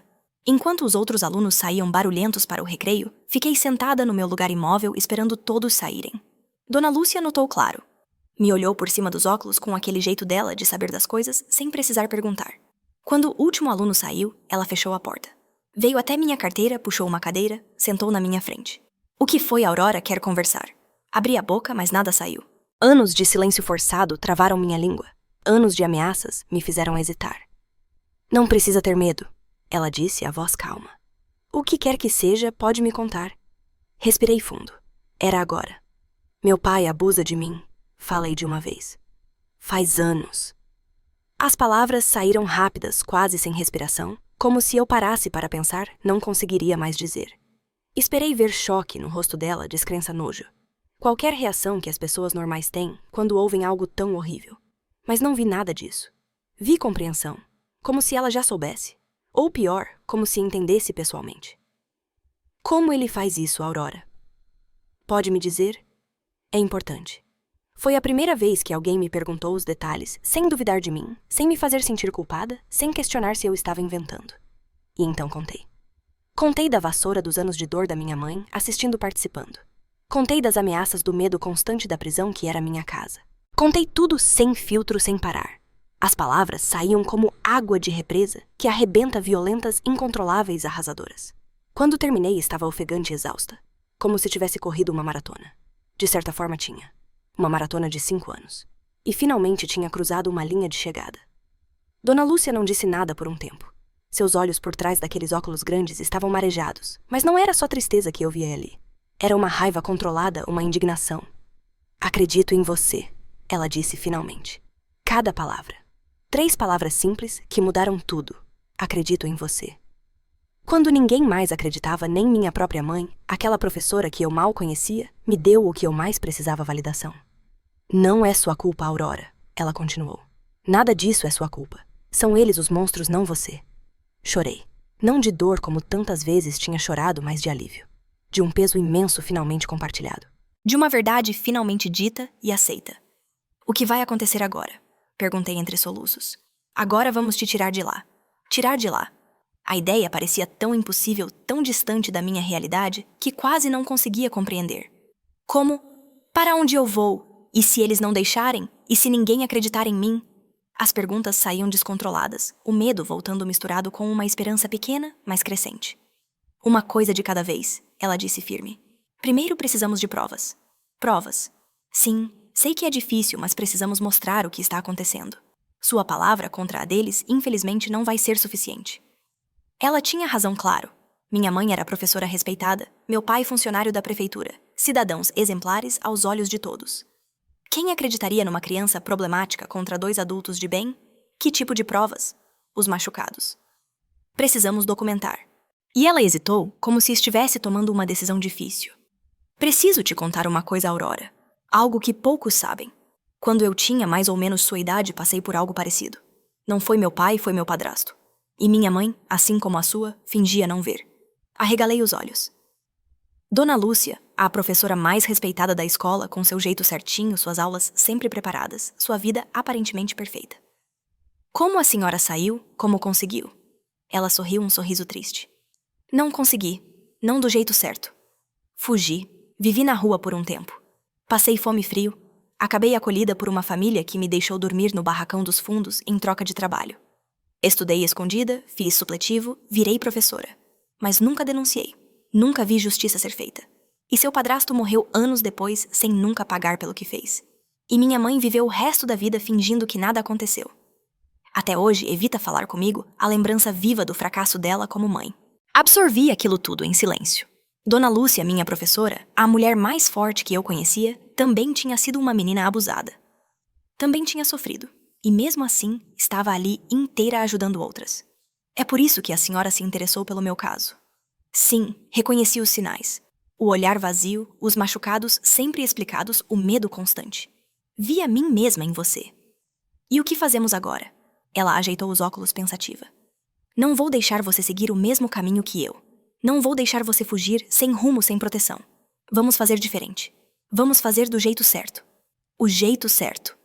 Enquanto os outros alunos saíam barulhentos para o recreio, fiquei sentada no meu lugar imóvel esperando todos saírem. Dona Lúcia notou claro. Me olhou por cima dos óculos com aquele jeito dela de saber das coisas sem precisar perguntar. Quando o último aluno saiu, ela fechou a porta. Veio até minha carteira, puxou uma cadeira, sentou na minha frente. O que foi, Aurora? Quer conversar? Abri a boca, mas nada saiu. Anos de silêncio forçado travaram minha língua. Anos de ameaças me fizeram hesitar. Não precisa ter medo, ela disse, a voz calma. O que quer que seja, pode me contar. Respirei fundo. Era agora. Meu pai abusa de mim, falei de uma vez. Faz anos. As palavras saíram rápidas, quase sem respiração, como se eu parasse para pensar, não conseguiria mais dizer. Esperei ver choque no rosto dela, descrença, nojo. Qualquer reação que as pessoas normais têm quando ouvem algo tão horrível. Mas não vi nada disso. Vi compreensão, como se ela já soubesse. Ou pior, como se entendesse pessoalmente. Como ele faz isso, Aurora? Pode me dizer? É importante. Foi a primeira vez que alguém me perguntou os detalhes, sem duvidar de mim, sem me fazer sentir culpada, sem questionar se eu estava inventando. E então contei. Contei da vassoura dos anos de dor da minha mãe, assistindo participando. Contei das ameaças do medo constante da prisão que era minha casa. Contei tudo sem filtro, sem parar. As palavras saíam como água de represa que arrebenta violentas, incontroláveis, arrasadoras. Quando terminei, estava ofegante e exausta, como se tivesse corrido uma maratona. De certa forma tinha. Uma maratona de 5 anos. E finalmente tinha cruzado uma linha de chegada. Dona Lúcia não disse nada por um tempo. Seus olhos por trás daqueles óculos grandes estavam marejados, mas não era só tristeza que eu via ali. Era uma raiva controlada, uma indignação. Acredito em você, ela disse finalmente. Cada palavra. 3 palavras simples que mudaram tudo. Acredito em você. Quando ninguém mais acreditava, nem minha própria mãe, aquela professora que eu mal conhecia, me deu o que eu mais precisava: validação. Não é sua culpa, Aurora, ela continuou. Nada disso é sua culpa. São eles os monstros, não você. Chorei. Não de dor como tantas vezes tinha chorado, mas de alívio. De um peso imenso finalmente compartilhado. De uma verdade finalmente dita e aceita. O que vai acontecer agora? Perguntei entre soluços. Agora vamos te tirar de lá. Tirar de lá. A ideia parecia tão impossível, tão distante da minha realidade, que quase não conseguia compreender. Como? Para onde eu vou? E se eles não deixarem? E se ninguém acreditar em mim? As perguntas saíam descontroladas, o medo voltando misturado com uma esperança pequena, mas crescente. Uma coisa de cada vez, ela disse firme. Primeiro precisamos de provas. Provas. Sim, sei que é difícil, mas precisamos mostrar o que está acontecendo. Sua palavra contra a deles, infelizmente, não vai ser suficiente. Ela tinha razão, claro. Minha mãe era professora respeitada, meu pai funcionário da prefeitura, cidadãos exemplares aos olhos de todos. Quem acreditaria numa criança problemática contra dois adultos de bem? Que tipo de provas? Os machucados. Precisamos documentar. E ela hesitou, como se estivesse tomando uma decisão difícil. Preciso te contar uma coisa, Aurora. Algo que poucos sabem. Quando eu tinha mais ou menos sua idade, passei por algo parecido. Não foi meu pai, foi meu padrasto. E minha mãe, assim como a sua, fingia não ver. Arregalei os olhos. Dona Lúcia, a professora mais respeitada da escola, com seu jeito certinho, suas aulas sempre preparadas, sua vida aparentemente perfeita. Como a senhora saiu? Como conseguiu? Ela sorriu um sorriso triste. Não consegui. Não do jeito certo. Fugi. Vivi na rua por um tempo. Passei fome e frio. Acabei acolhida por uma família que me deixou dormir no barracão dos fundos em troca de trabalho. Estudei escondida, fiz supletivo, virei professora. Mas nunca denunciei. Nunca vi justiça ser feita. E seu padrasto morreu anos depois sem nunca pagar pelo que fez. E minha mãe viveu o resto da vida fingindo que nada aconteceu. Até hoje evita falar comigo a lembrança viva do fracasso dela como mãe. Absorvi aquilo tudo em silêncio. Dona Lúcia, minha professora, a mulher mais forte que eu conhecia, também tinha sido uma menina abusada. Também tinha sofrido. E mesmo assim, estava ali inteira ajudando outras. É por isso que a senhora se interessou pelo meu caso. Sim, reconheci os sinais. O olhar vazio, os machucados sempre explicados, o medo constante. Vi a mim mesma em você. E o que fazemos agora? Ela ajeitou os óculos pensativa. Não vou deixar você seguir o mesmo caminho que eu. Não vou deixar você fugir sem rumo, sem proteção. Vamos fazer diferente. Vamos fazer do jeito certo. O jeito certo.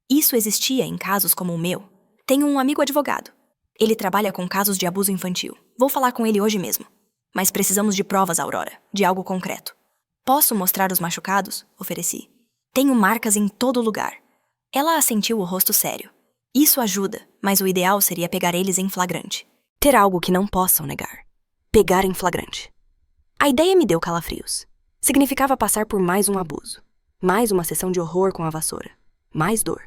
Isso existia em casos como o meu. Tenho um amigo advogado. Ele trabalha com casos de abuso infantil. Vou falar com ele hoje mesmo. Mas precisamos de provas, Aurora, de algo concreto. Posso mostrar os machucados? Ofereci. Tenho marcas em todo lugar. Ela assentiu o rosto sério. Isso ajuda, mas o ideal seria pegar eles em flagrante. Ter algo que não possam negar. Pegar em flagrante. A ideia me deu calafrios. Significava passar por mais um abuso. Mais uma sessão de horror com a vassoura. Mais dor.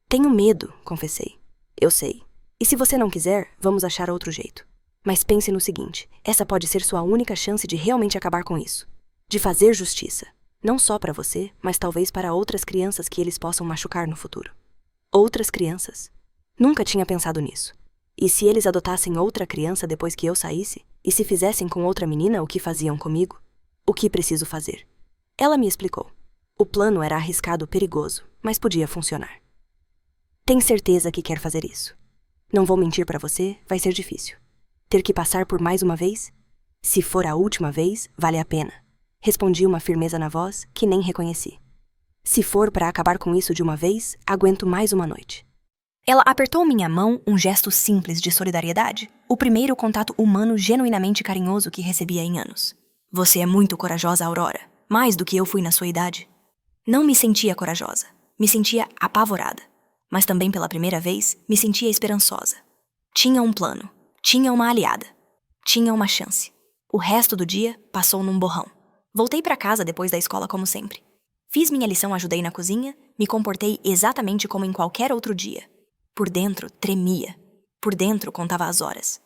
Tenho medo, confessei. Eu sei. E se você não quiser, vamos achar outro jeito. Mas pense no seguinte, essa pode ser sua única chance de realmente acabar com isso. De fazer justiça. Não só para você, mas talvez para outras crianças que eles possam machucar no futuro. Outras crianças. Nunca tinha pensado nisso. E se eles adotassem outra criança depois que eu saísse? E se fizessem com outra menina o que faziam comigo? O que preciso fazer? Ela me explicou. O plano era arriscado, perigoso, mas podia funcionar. Tem certeza que quer fazer isso? Não vou mentir para você, vai ser difícil. Ter que passar por mais uma vez? Se for a última vez, vale a pena. Respondi uma firmeza na voz que nem reconheci. Se for para acabar com isso de uma vez, aguento mais uma noite. Ela apertou minha mão, um gesto simples de solidariedade. O primeiro contato humano genuinamente carinhoso que recebia em anos. Você é muito corajosa, Aurora. Mais do que eu fui na sua idade. Não me sentia corajosa. Me sentia apavorada. Mas também pela primeira vez, me sentia esperançosa. Tinha um plano. Tinha uma aliada. Tinha uma chance. O resto do dia passou num borrão. Voltei para casa depois da escola como sempre. Fiz minha lição, ajudei na cozinha, me comportei exatamente como em qualquer outro dia. Por dentro, tremia. Por dentro, contava as horas.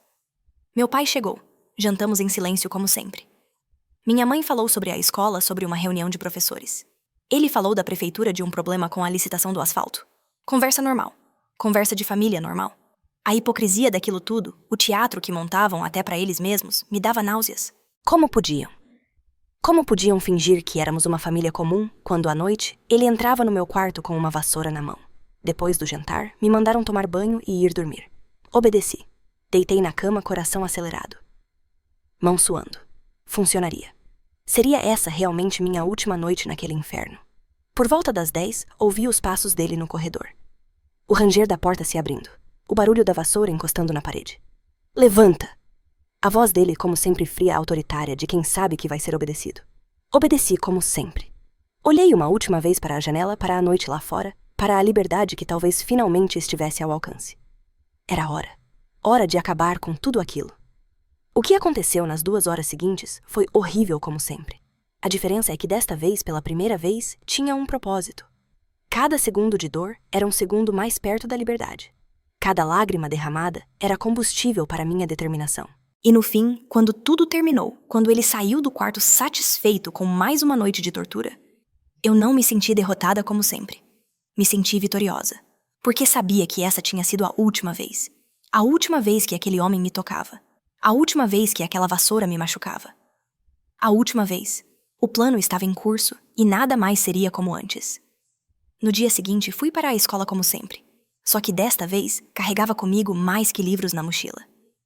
Meu pai chegou. Jantamos em silêncio como sempre. Minha mãe falou sobre a escola, sobre uma reunião de professores. Ele falou da prefeitura de um problema com a licitação do asfalto. Conversa normal. Conversa de família normal. A hipocrisia daquilo tudo, o teatro que montavam até para eles mesmos, me dava náuseas. Como podiam? Como podiam fingir que éramos uma família comum quando, à noite, ele entrava no meu quarto com uma vassoura na mão? Depois do jantar, me mandaram tomar banho e ir dormir. Obedeci. Deitei na cama, coração acelerado. Mão suando. Funcionaria. Seria essa realmente minha última noite naquele inferno. Por volta das 10, ouvi os passos dele no corredor. O ranger da porta se abrindo. O barulho da vassoura encostando na parede. Levanta! A voz dele, como sempre fria, autoritária, de quem sabe que vai ser obedecido. Obedeci como sempre. Olhei uma última vez para a janela, para a noite lá fora, para a liberdade que talvez finalmente estivesse ao alcance. Era hora. Hora de acabar com tudo aquilo. O que aconteceu nas 2 horas seguintes foi horrível como sempre. A diferença é que desta vez, pela primeira vez, tinha um propósito. Cada segundo de dor era um segundo mais perto da liberdade. Cada lágrima derramada era combustível para minha determinação. E no fim, quando tudo terminou, quando ele saiu do quarto satisfeito com mais uma noite de tortura, eu não me senti derrotada como sempre. Me senti vitoriosa, porque sabia que essa tinha sido a última vez. A última vez que aquele homem me tocava. A última vez que aquela vassoura me machucava. A última vez. O plano estava em curso e nada mais seria como antes. No dia seguinte, fui para a escola como sempre. Só que desta vez, carregava comigo mais que livros na mochila.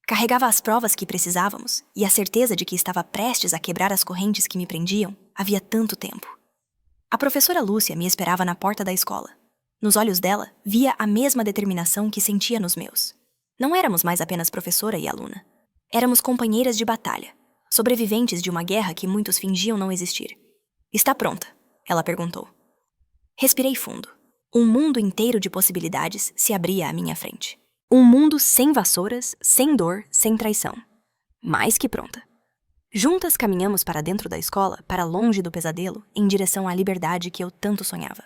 Carregava as provas que precisávamos e a certeza de que estava prestes a quebrar as correntes que me prendiam havia tanto tempo. A professora Lúcia me esperava na porta da escola. Nos olhos dela, via a mesma determinação que sentia nos meus. Não éramos mais apenas professora e aluna. Éramos companheiras de batalha, sobreviventes de uma guerra que muitos fingiam não existir. "Está pronta?" ela perguntou. Respirei fundo. Um mundo inteiro de possibilidades se abria à minha frente. Um mundo sem vassouras, sem dor, sem traição. Mais que pronta. Juntas caminhamos para dentro da escola, para longe do pesadelo, em direção à liberdade que eu tanto sonhava.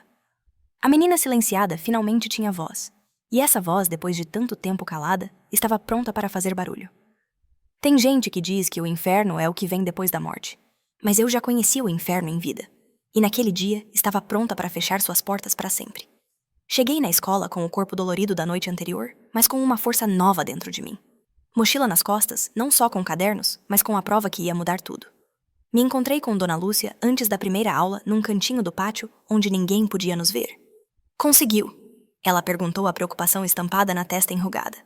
A menina silenciada finalmente tinha voz. E essa voz, depois de tanto tempo calada, estava pronta para fazer barulho. Tem gente que diz que o inferno é o que vem depois da morte. Mas eu já conhecia o inferno em vida. E naquele dia, estava pronta para fechar suas portas para sempre. Cheguei na escola com o corpo dolorido da noite anterior, mas com uma força nova dentro de mim. Mochila nas costas, não só com cadernos, mas com a prova que ia mudar tudo. Me encontrei com Dona Lúcia antes da primeira aula, num cantinho do pátio, onde ninguém podia nos ver. "Conseguiu?" ela perguntou, a preocupação estampada na testa enrugada.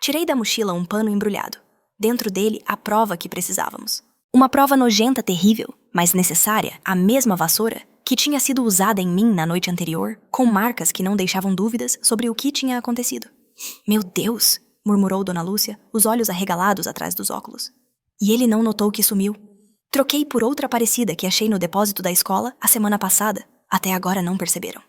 Tirei da mochila um pano embrulhado. Dentro dele, a prova que precisávamos. Uma prova nojenta, terrível, mas necessária, a mesma vassoura que tinha sido usada em mim na noite anterior, com marcas que não deixavam dúvidas sobre o que tinha acontecido. "Meu Deus!" murmurou Dona Lúcia, os olhos arregalados atrás dos óculos. "E ele não notou que sumiu. Troquei por outra parecida que achei no depósito da escola a semana passada. Até agora não perceberam."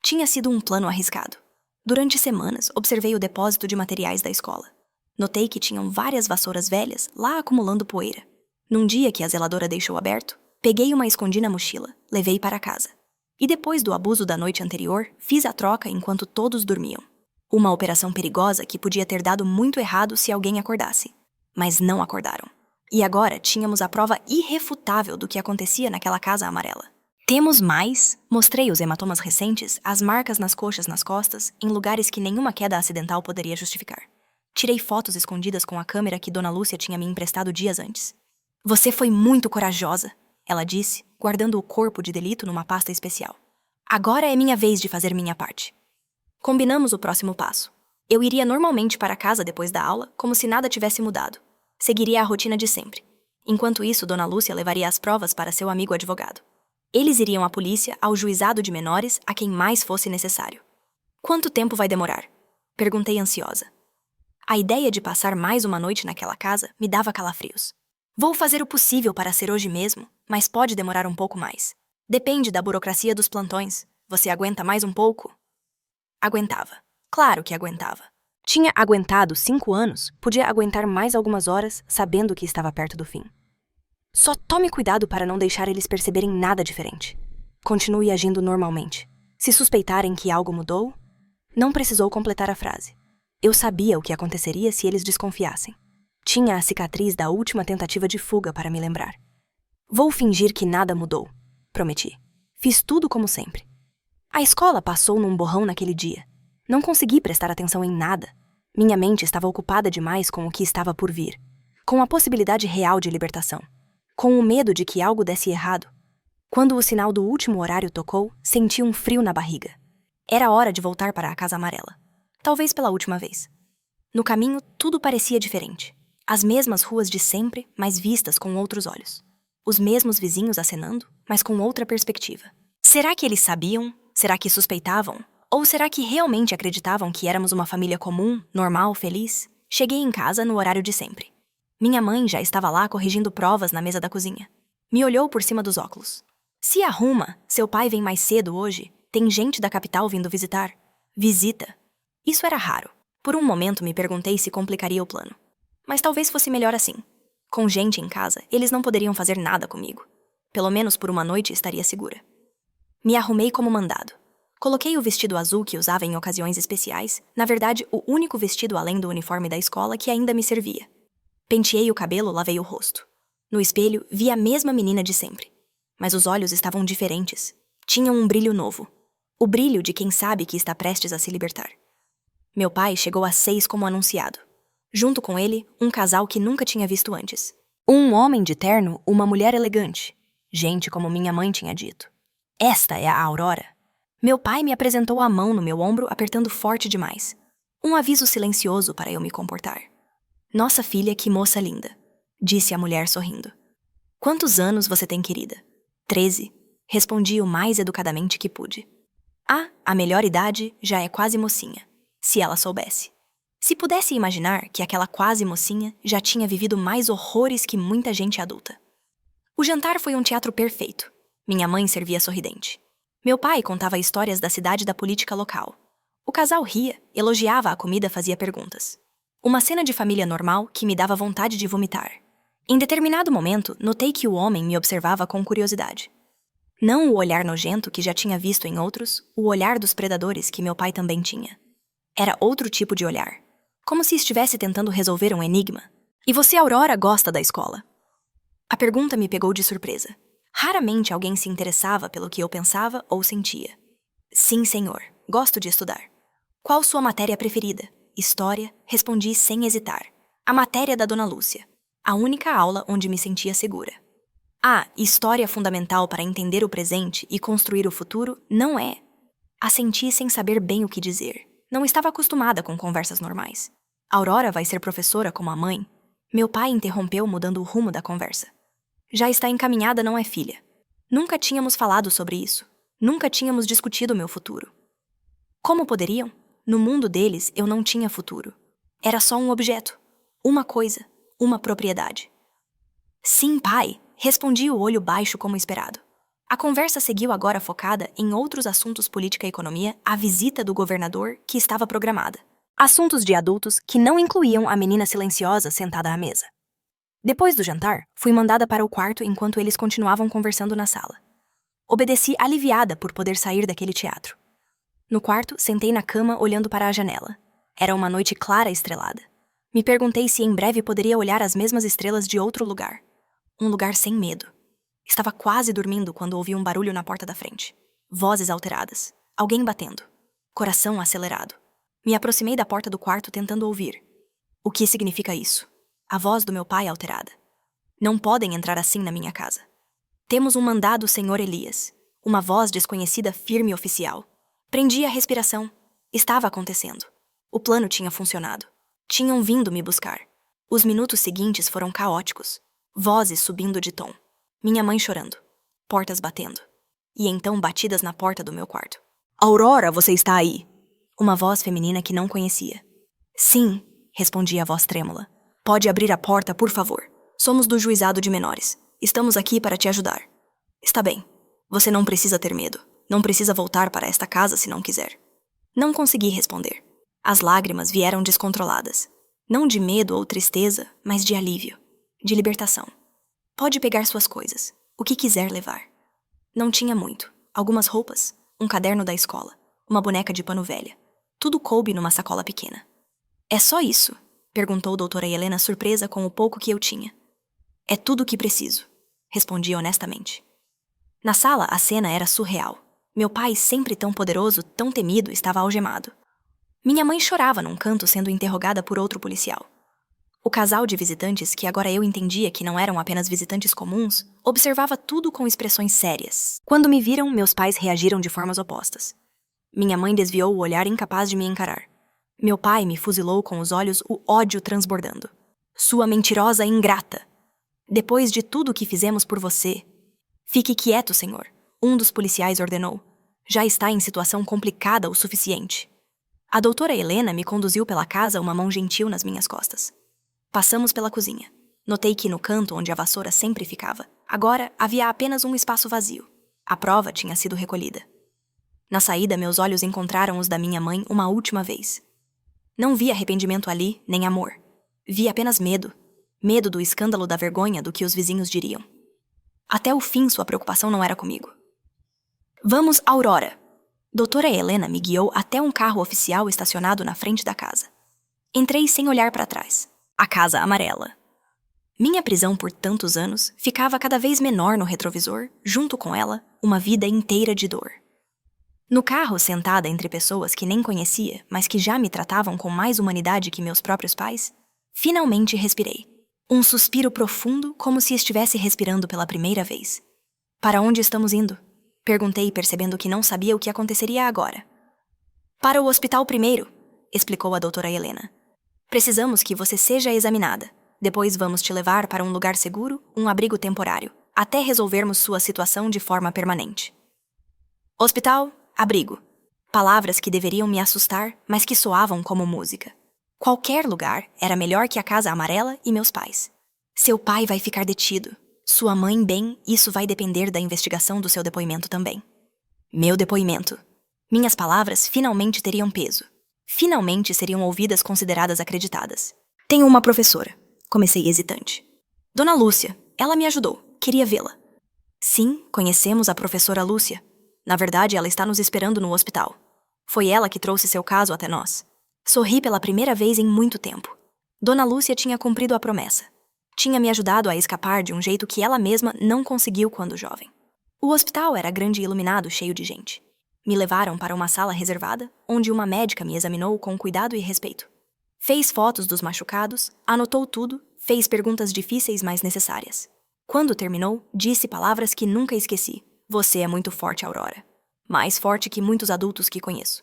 Tinha sido um plano arriscado. Durante semanas, observei o depósito de materiais da escola. Notei que tinham várias vassouras velhas lá acumulando poeira. Num dia que a zeladora deixou aberto, peguei uma e escondi na mochila, levei para casa. E depois do abuso da noite anterior, fiz a troca enquanto todos dormiam. Uma operação perigosa que podia ter dado muito errado se alguém acordasse. Mas não acordaram. E agora tínhamos a prova irrefutável do que acontecia naquela casa amarela. "Temos mais?" Mostrei os hematomas recentes, as marcas nas coxas, nas costas, em lugares que nenhuma queda acidental poderia justificar. Tirei fotos escondidas com a câmera que Dona Lúcia tinha me emprestado dias antes. "Você foi muito corajosa", ela disse, guardando o corpo de delito numa pasta especial. "Agora é minha vez de fazer minha parte." Combinamos o próximo passo. Eu iria normalmente para casa depois da aula, como se nada tivesse mudado. Seguiria a rotina de sempre. Enquanto isso, Dona Lúcia levaria as provas para seu amigo advogado. Eles iriam à polícia, ao juizado de menores, a quem mais fosse necessário. "Quanto tempo vai demorar?" perguntei ansiosa. A ideia de passar mais uma noite naquela casa me dava calafrios. "Vou fazer o possível para ser hoje mesmo, mas pode demorar um pouco mais. Depende da burocracia dos plantões. Você aguenta mais um pouco?" Aguentava. Claro que aguentava. Tinha aguentado 5 anos, podia aguentar mais algumas horas, sabendo que estava perto do fim. Só tome cuidado para não deixar eles perceberem nada diferente. Continue agindo normalmente. Se suspeitarem que algo mudou, não precisou completar a frase. Eu sabia o que aconteceria se eles desconfiassem. Tinha a cicatriz da última tentativa de fuga para me lembrar. "Vou fingir que nada mudou", prometi. Fiz tudo como sempre. A escola passou num borrão naquele dia. Não consegui prestar atenção em nada. Minha mente estava ocupada demais com o que estava por vir. Com a possibilidade real de libertação. Com o medo de que algo desse errado. Quando o sinal do último horário tocou, senti um frio na barriga. Era hora de voltar para a Casa Amarela. Talvez pela última vez. No caminho, tudo parecia diferente. As mesmas ruas de sempre, mas vistas com outros olhos. Os mesmos vizinhos acenando, mas com outra perspectiva. Será que eles sabiam? Será que suspeitavam? Ou será que realmente acreditavam que éramos uma família comum, normal, feliz? Cheguei em casa no horário de sempre. Minha mãe já estava lá corrigindo provas na mesa da cozinha. Me olhou por cima dos óculos. "Se arruma, seu pai vem mais cedo hoje." Tem gente da capital vindo visitar. Visita. Isso era raro. Por um momento me perguntei se complicaria o plano. Mas talvez fosse melhor assim. Com gente em casa, eles não poderiam fazer nada comigo. Pelo menos por uma noite estaria segura. Me arrumei como mandado. Coloquei o vestido azul que usava em ocasiões especiais, na verdade, o único vestido além do uniforme da escola que ainda me servia. Penteei o cabelo, lavei o rosto. No espelho, vi a mesma menina de sempre. Mas os olhos estavam diferentes. Tinham um brilho novo. O brilho de quem sabe que está prestes a se libertar. Meu pai chegou às 6 como anunciado. Junto com ele, um casal que nunca tinha visto antes. Um homem de terno, uma mulher elegante. Gente como minha mãe tinha dito. Esta é a Aurora. Meu pai me apresentou a mão no meu ombro, apertando forte demais. Um aviso silencioso para eu me comportar. Nossa filha, que moça linda, disse a mulher sorrindo. Quantos anos você tem, querida? 13, respondi o mais educadamente que pude. Ah, a melhor idade já é quase mocinha, se ela soubesse. Se pudesse imaginar que aquela quase mocinha já tinha vivido mais horrores que muita gente adulta. O jantar foi um teatro perfeito. Minha mãe servia sorridente. Meu pai contava histórias da cidade e da política local. O casal ria, elogiava a comida, fazia perguntas. Uma cena de família normal que me dava vontade de vomitar. Em determinado momento, notei que o homem me observava com curiosidade. Não o olhar nojento que já tinha visto em outros, o olhar dos predadores que meu pai também tinha. Era outro tipo de olhar. Como se estivesse tentando resolver um enigma. E você, Aurora, gosta da escola? A pergunta me pegou de surpresa. Raramente alguém se interessava pelo que eu pensava ou sentia. Sim, senhor. Gosto de estudar. Qual sua matéria preferida? História, respondi sem hesitar. A matéria da Dona Lúcia. A única aula onde me sentia segura. Ah, história fundamental para entender o presente e construir o futuro não é. Assenti sem saber bem o que dizer. Não estava acostumada com conversas normais. Aurora vai ser professora como a mãe? Meu pai interrompeu, mudando o rumo da conversa. Já está encaminhada, não é, filha? Nunca tínhamos falado sobre isso. Nunca tínhamos discutido meu futuro. Como poderiam? No mundo deles, eu não tinha futuro. Era só um objeto. Uma coisa. Uma propriedade. Sim, pai, respondi, o olho baixo como esperado. A conversa seguiu agora focada em outros assuntos política e economia, a visita do governador que estava programada. Assuntos de adultos que não incluíam a menina silenciosa sentada à mesa. Depois do jantar, fui mandada para o quarto enquanto eles continuavam conversando na sala. Obedeci aliviada por poder sair daquele teatro. No quarto, sentei na cama olhando para a janela. Era uma noite clara e estrelada. Me perguntei se em breve poderia olhar as mesmas estrelas de outro lugar. Um lugar sem medo. Estava quase dormindo quando ouvi um barulho na porta da frente. Vozes alteradas. Alguém batendo. Coração acelerado. Me aproximei da porta do quarto tentando ouvir. O que significa isso? A voz do meu pai alterada. Não podem entrar assim na minha casa. Temos um mandado, senhor Elias. Uma voz desconhecida, firme e oficial. Prendi a respiração. Estava acontecendo. O plano tinha funcionado. Tinham vindo me buscar. Os minutos seguintes foram caóticos. Vozes subindo de tom. Minha mãe chorando. Portas batendo. E então batidas na porta do meu quarto. Aurora, você está aí? Uma voz feminina que não conhecia. Sim, respondi a voz trêmula. Pode abrir a porta, por favor. Somos do juizado de menores. Estamos aqui para te ajudar. Está bem. Você não precisa ter medo. Não precisa voltar para esta casa se não quiser. Não consegui responder. As lágrimas vieram descontroladas. Não de medo ou tristeza, mas de alívio. De libertação. Pode pegar suas coisas. O que quiser levar. Não tinha muito. Algumas roupas. Um caderno da escola. Uma boneca de pano velha. Tudo coube numa sacola pequena. É só isso? Perguntou doutora Helena, surpresa com o pouco que eu tinha. É tudo o que preciso, respondi honestamente. Na sala, a cena era surreal. Meu pai, sempre tão poderoso, tão temido, estava algemado. Minha mãe chorava num canto sendo interrogada por outro policial. O casal de visitantes, que agora eu entendia que não eram apenas visitantes comuns, observava tudo com expressões sérias. Quando me viram, meus pais reagiram de formas opostas. Minha mãe desviou o olhar, incapaz de me encarar. Meu pai me fuzilou com os olhos, o ódio transbordando. Sua mentirosa ingrata! Depois de tudo o que fizemos por você... Fique quieto, senhor, um dos policiais ordenou. Já está em situação complicada o suficiente. A doutora Helena me conduziu pela casa, uma mão gentil nas minhas costas. Passamos pela cozinha. Notei que no canto onde a vassoura sempre ficava, agora havia apenas um espaço vazio. A prova tinha sido recolhida. Na saída, meus olhos encontraram os da minha mãe uma última vez. Não vi arrependimento ali, nem amor. Vi apenas medo. Medo do escândalo da vergonha do que os vizinhos diriam. Até o fim, sua preocupação não era comigo. Vamos, Aurora. Doutora Helena me guiou até um carro oficial estacionado na frente da casa. Entrei sem olhar para trás. A casa amarela. Minha prisão por tantos anos ficava cada vez menor no retrovisor, junto com ela, uma vida inteira de dor. No carro, sentada entre pessoas que nem conhecia, mas que já me tratavam com mais humanidade que meus próprios pais, finalmente respirei. Um suspiro profundo, como se estivesse respirando pela primeira vez. Para onde estamos indo? Perguntei, percebendo que não sabia o que aconteceria agora. Para o hospital primeiro, explicou a doutora Helena. Precisamos que você seja examinada. Depois vamos te levar para um lugar seguro, um abrigo temporário, até resolvermos sua situação de forma permanente. Hospital, abrigo. Palavras que deveriam me assustar, mas que soavam como música. Qualquer lugar era melhor que a casa amarela e meus pais. Seu pai vai ficar detido. Sua mãe, bem, isso vai depender da investigação do seu depoimento também. Meu depoimento. Minhas palavras finalmente teriam peso. Finalmente seriam ouvidas consideradas acreditadas. Tenho uma professora. Comecei hesitante. Dona Lúcia, ela me ajudou. Queria vê-la. Sim, conhecemos a professora Lúcia. Na verdade, ela está nos esperando no hospital. Foi ela que trouxe seu caso até nós. Sorri pela primeira vez em muito tempo. Dona Lúcia tinha cumprido a promessa. Tinha me ajudado a escapar de um jeito que ela mesma não conseguiu quando jovem. O hospital era grande e iluminado, cheio de gente. Me levaram para uma sala reservada, onde uma médica me examinou com cuidado e respeito. Fez fotos dos machucados, anotou tudo, fez perguntas difíceis, mas necessárias. Quando terminou, disse palavras que nunca esqueci. Você é muito forte, Aurora. Mais forte que muitos adultos que conheço.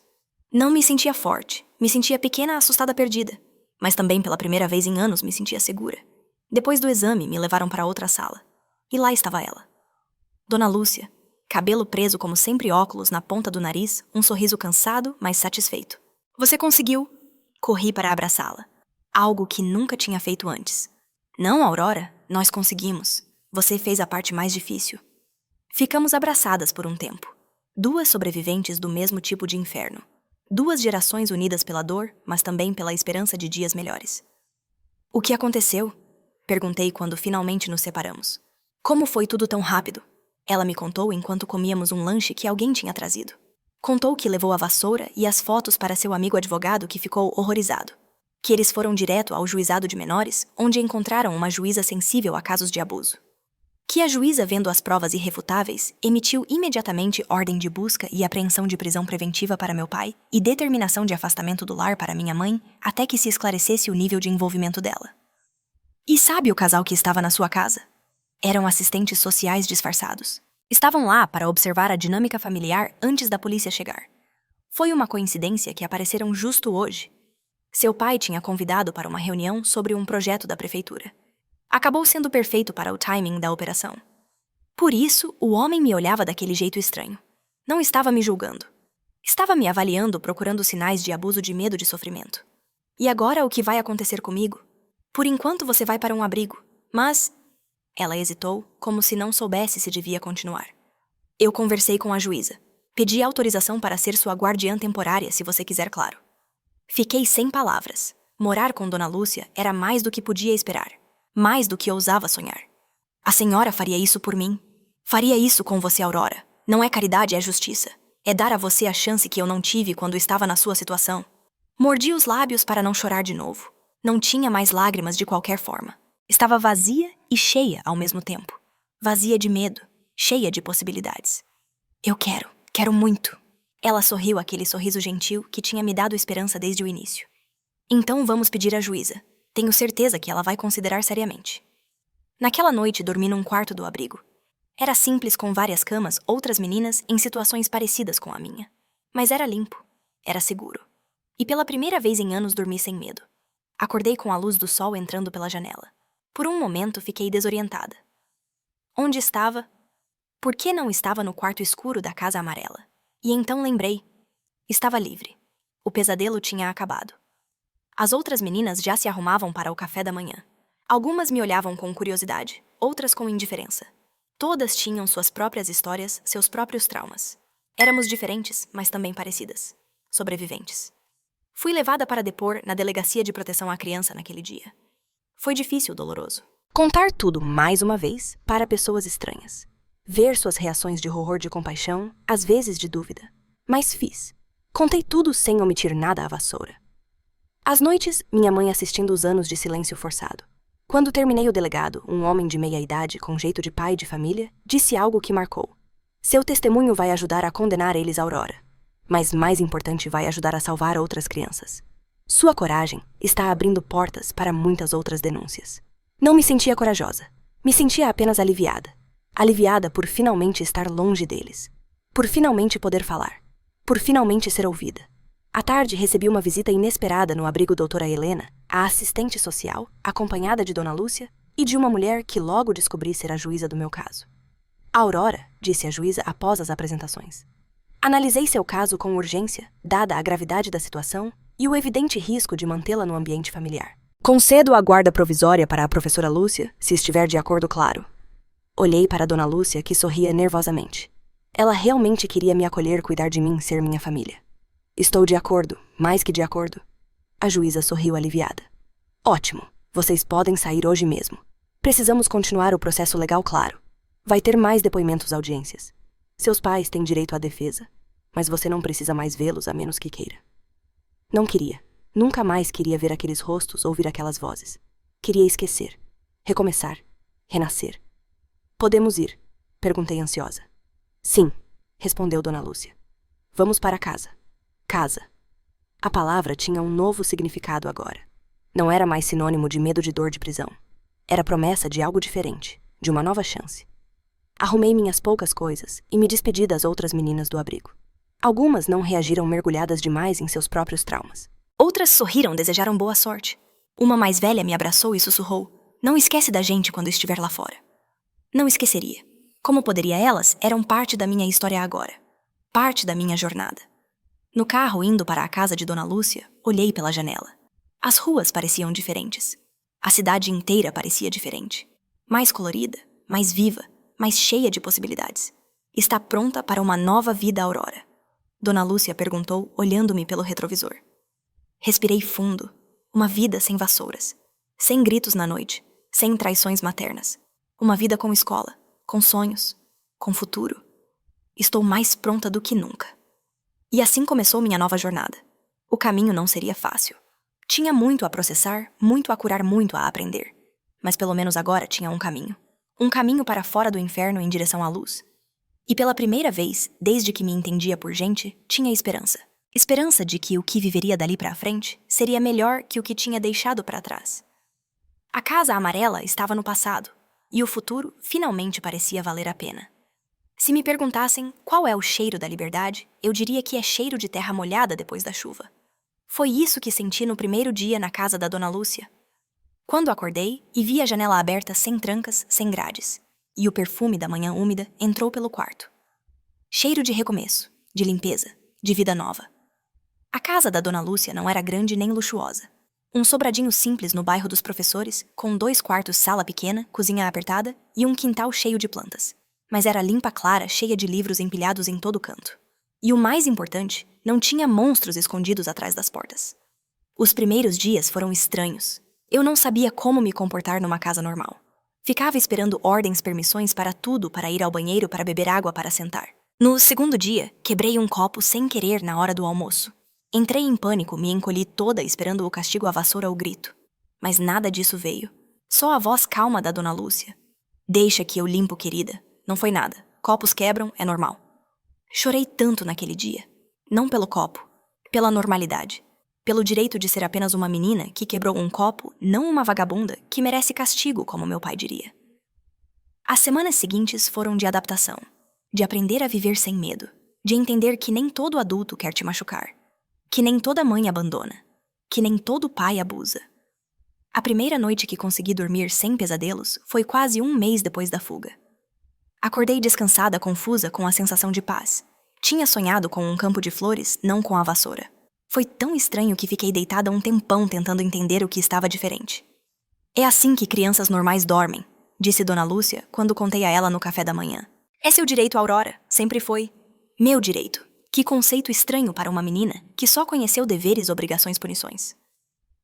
Não me sentia forte, me sentia pequena, assustada, perdida. Mas também pela primeira vez em anos me sentia segura. Depois do exame, me levaram para outra sala. E lá estava ela. Dona Lúcia, cabelo preso como sempre, óculos na ponta do nariz, um sorriso cansado, mas satisfeito. Você conseguiu! Corri para abraçá-la. Algo que nunca tinha feito antes. Não, Aurora, nós conseguimos. Você fez a parte mais difícil. Ficamos abraçadas por um tempo. Duas sobreviventes do mesmo tipo de inferno. Duas gerações unidas pela dor, mas também pela esperança de dias melhores. O que aconteceu? Perguntei quando finalmente nos separamos. Como foi tudo tão rápido? Ela me contou enquanto comíamos um lanche que alguém tinha trazido. Contou que levou a vassoura e as fotos para seu amigo advogado, que ficou horrorizado. Que eles foram direto ao juizado de menores, onde encontraram uma juíza sensível a casos de abuso. Que a juíza, vendo as provas irrefutáveis, emitiu imediatamente ordem de busca e apreensão de prisão preventiva para meu pai e determinação de afastamento do lar para minha mãe até que se esclarecesse o nível de envolvimento dela. E sabe o casal que estava na sua casa? Eram assistentes sociais disfarçados. Estavam lá para observar a dinâmica familiar antes da polícia chegar. Foi uma coincidência que apareceram justo hoje. Seu pai tinha convidado para uma reunião sobre um projeto da prefeitura. Acabou sendo perfeito para o timing da operação. Por isso, o homem me olhava daquele jeito estranho. Não estava me julgando. Estava me avaliando, procurando sinais de abuso, de medo, de sofrimento. E agora o que vai acontecer comigo? Por enquanto você vai para um abrigo, mas... Ela hesitou, como se não soubesse se devia continuar. Eu conversei com a juíza. Pedi autorização para ser sua guardiã temporária, se você quiser, claro. Fiquei sem palavras. Morar com Dona Lúcia era mais do que podia esperar. Mais do que ousava sonhar. A senhora faria isso por mim. Faria isso com você, Aurora. Não é caridade, é justiça. É dar a você a chance que eu não tive quando estava na sua situação. Mordi os lábios para não chorar de novo. Não tinha mais lágrimas de qualquer forma. Estava vazia e cheia ao mesmo tempo. Vazia de medo, cheia de possibilidades. Eu quero muito. Ela sorriu, aquele sorriso gentil que tinha me dado esperança desde o início. Então vamos pedir à juíza. Tenho certeza que ela vai considerar seriamente. Naquela noite dormi num quarto do abrigo. Era simples, com várias camas, outras meninas em situações parecidas com a minha. Mas era limpo, era seguro. E pela primeira vez em anos dormi sem medo. Acordei com a luz do sol entrando pela janela. Por um momento fiquei desorientada. Onde estava? Por que não estava no quarto escuro da casa amarela? E então lembrei. Estava livre. O pesadelo tinha acabado. As outras meninas já se arrumavam para o café da manhã. Algumas me olhavam com curiosidade, outras com indiferença. Todas tinham suas próprias histórias, seus próprios traumas. Éramos diferentes, mas também parecidas. Sobreviventes. Fui levada para depor na Delegacia de Proteção à Criança naquele dia. Foi difícil, doloroso. Contar tudo mais uma vez para pessoas estranhas. Ver suas reações de horror, de compaixão, às vezes de dúvida. Mas fiz. Contei tudo sem omitir nada à vassoura. Às noites, minha mãe assistindo os anos de silêncio forçado. Quando terminei o delegado, um homem de meia-idade, com jeito de pai de família, disse algo que marcou. Seu testemunho vai ajudar a condenar eles, Aurora. Mas mais importante, vai ajudar a salvar outras crianças. Sua coragem está abrindo portas para muitas outras denúncias. Não me sentia corajosa. Me sentia apenas aliviada. Aliviada por finalmente estar longe deles. Por finalmente poder falar. Por finalmente ser ouvida. À tarde, recebi uma visita inesperada no abrigo doutora Helena, a assistente social, acompanhada de Dona Lúcia e de uma mulher que logo descobri ser a juíza do meu caso. Aurora, disse a juíza após as apresentações. Analisei seu caso com urgência, dada a gravidade da situação e o evidente risco de mantê-la no ambiente familiar. Concedo a guarda provisória para a professora Lúcia, se estiver de acordo, claro. Olhei para Dona Lúcia, que sorria nervosamente. Ela realmente queria me acolher, cuidar de mim, ser minha família. Estou de acordo, mais que de acordo. A juíza sorriu aliviada. Ótimo, vocês podem sair hoje mesmo. Precisamos continuar o processo legal, claro. Vai ter mais depoimentos, audiências. Seus pais têm direito à defesa, mas você não precisa mais vê-los a menos que queira. Não queria. Nunca mais queria ver aqueles rostos, ouvir aquelas vozes. Queria esquecer. Recomeçar. Renascer. Podemos ir? Perguntei ansiosa. Sim, respondeu Dona Lúcia. Vamos para casa. Casa. A palavra tinha um novo significado agora. Não era mais sinônimo de medo, de dor, de prisão. Era promessa de algo diferente, de uma nova chance. Arrumei minhas poucas coisas e me despedi das outras meninas do abrigo. Algumas não reagiram, mergulhadas demais em seus próprios traumas. Outras sorriram, desejaram boa sorte. Uma mais velha me abraçou e sussurrou: "Não esquece da gente quando estiver lá fora." Não esqueceria. Como poderia? Elas eram parte da minha história agora. Parte da minha jornada. No carro, indo para a casa de Dona Lúcia, olhei pela janela. As ruas pareciam diferentes. A cidade inteira parecia diferente. Mais colorida, mais viva, mais cheia de possibilidades. Está pronta para uma nova vida, Aurora? Dona Lúcia perguntou, olhando-me pelo retrovisor. Respirei fundo. Uma vida sem vassouras. Sem gritos na noite. Sem traições maternas. Uma vida com escola, com sonhos, com futuro. Estou mais pronta do que nunca. E assim começou minha nova jornada. O caminho não seria fácil. Tinha muito a processar, muito a curar, muito a aprender. Mas pelo menos agora tinha um caminho. Um caminho para fora do inferno em direção à luz. E pela primeira vez, desde que me entendia por gente, tinha esperança. Esperança de que o que viveria dali para frente seria melhor que o que tinha deixado para trás. A casa amarela estava no passado, e o futuro finalmente parecia valer a pena. Se me perguntassem qual é o cheiro da liberdade, eu diria que é cheiro de terra molhada depois da chuva. Foi isso que senti no primeiro dia na casa da Dona Lúcia. Quando acordei e vi a janela aberta sem trancas, sem grades, e o perfume da manhã úmida entrou pelo quarto. Cheiro de recomeço, de limpeza, de vida nova. A casa da Dona Lúcia não era grande nem luxuosa. Um sobradinho simples no bairro dos Professores, com 2 quartos, sala pequena, cozinha apertada e um quintal cheio de plantas. Mas era limpa, clara, cheia de livros empilhados em todo canto. E o mais importante, não tinha monstros escondidos atrás das portas. Os primeiros dias foram estranhos. Eu não sabia como me comportar numa casa normal. Ficava esperando ordens, permissões para tudo, para ir ao banheiro, para beber água, para sentar. No segundo dia, quebrei um copo sem querer na hora do almoço. Entrei em pânico, me encolhi toda esperando o castigo, a vassoura ou o grito. Mas nada disso veio. Só a voz calma da Dona Lúcia. "Deixa que eu limpo, querida. Não foi nada. Copos quebram, é normal." Chorei tanto naquele dia. Não pelo copo. Pela normalidade. Pelo direito de ser apenas uma menina que quebrou um copo, não uma vagabunda que merece castigo, como meu pai diria. As semanas seguintes foram de adaptação. De aprender a viver sem medo. De entender que nem todo adulto quer te machucar. Que nem toda mãe abandona. Que nem todo pai abusa. A primeira noite que consegui dormir sem pesadelos foi quase 1 mês depois da fuga. Acordei descansada, confusa, com a sensação de paz. Tinha sonhado com um campo de flores, não com a vassoura. Foi tão estranho que fiquei deitada um tempão tentando entender o que estava diferente. "É assim que crianças normais dormem", disse Dona Lúcia quando contei a ela no café da manhã. "É seu direito, Aurora, sempre foi." Meu direito. Que conceito estranho para uma menina que só conheceu deveres, obrigações, punições.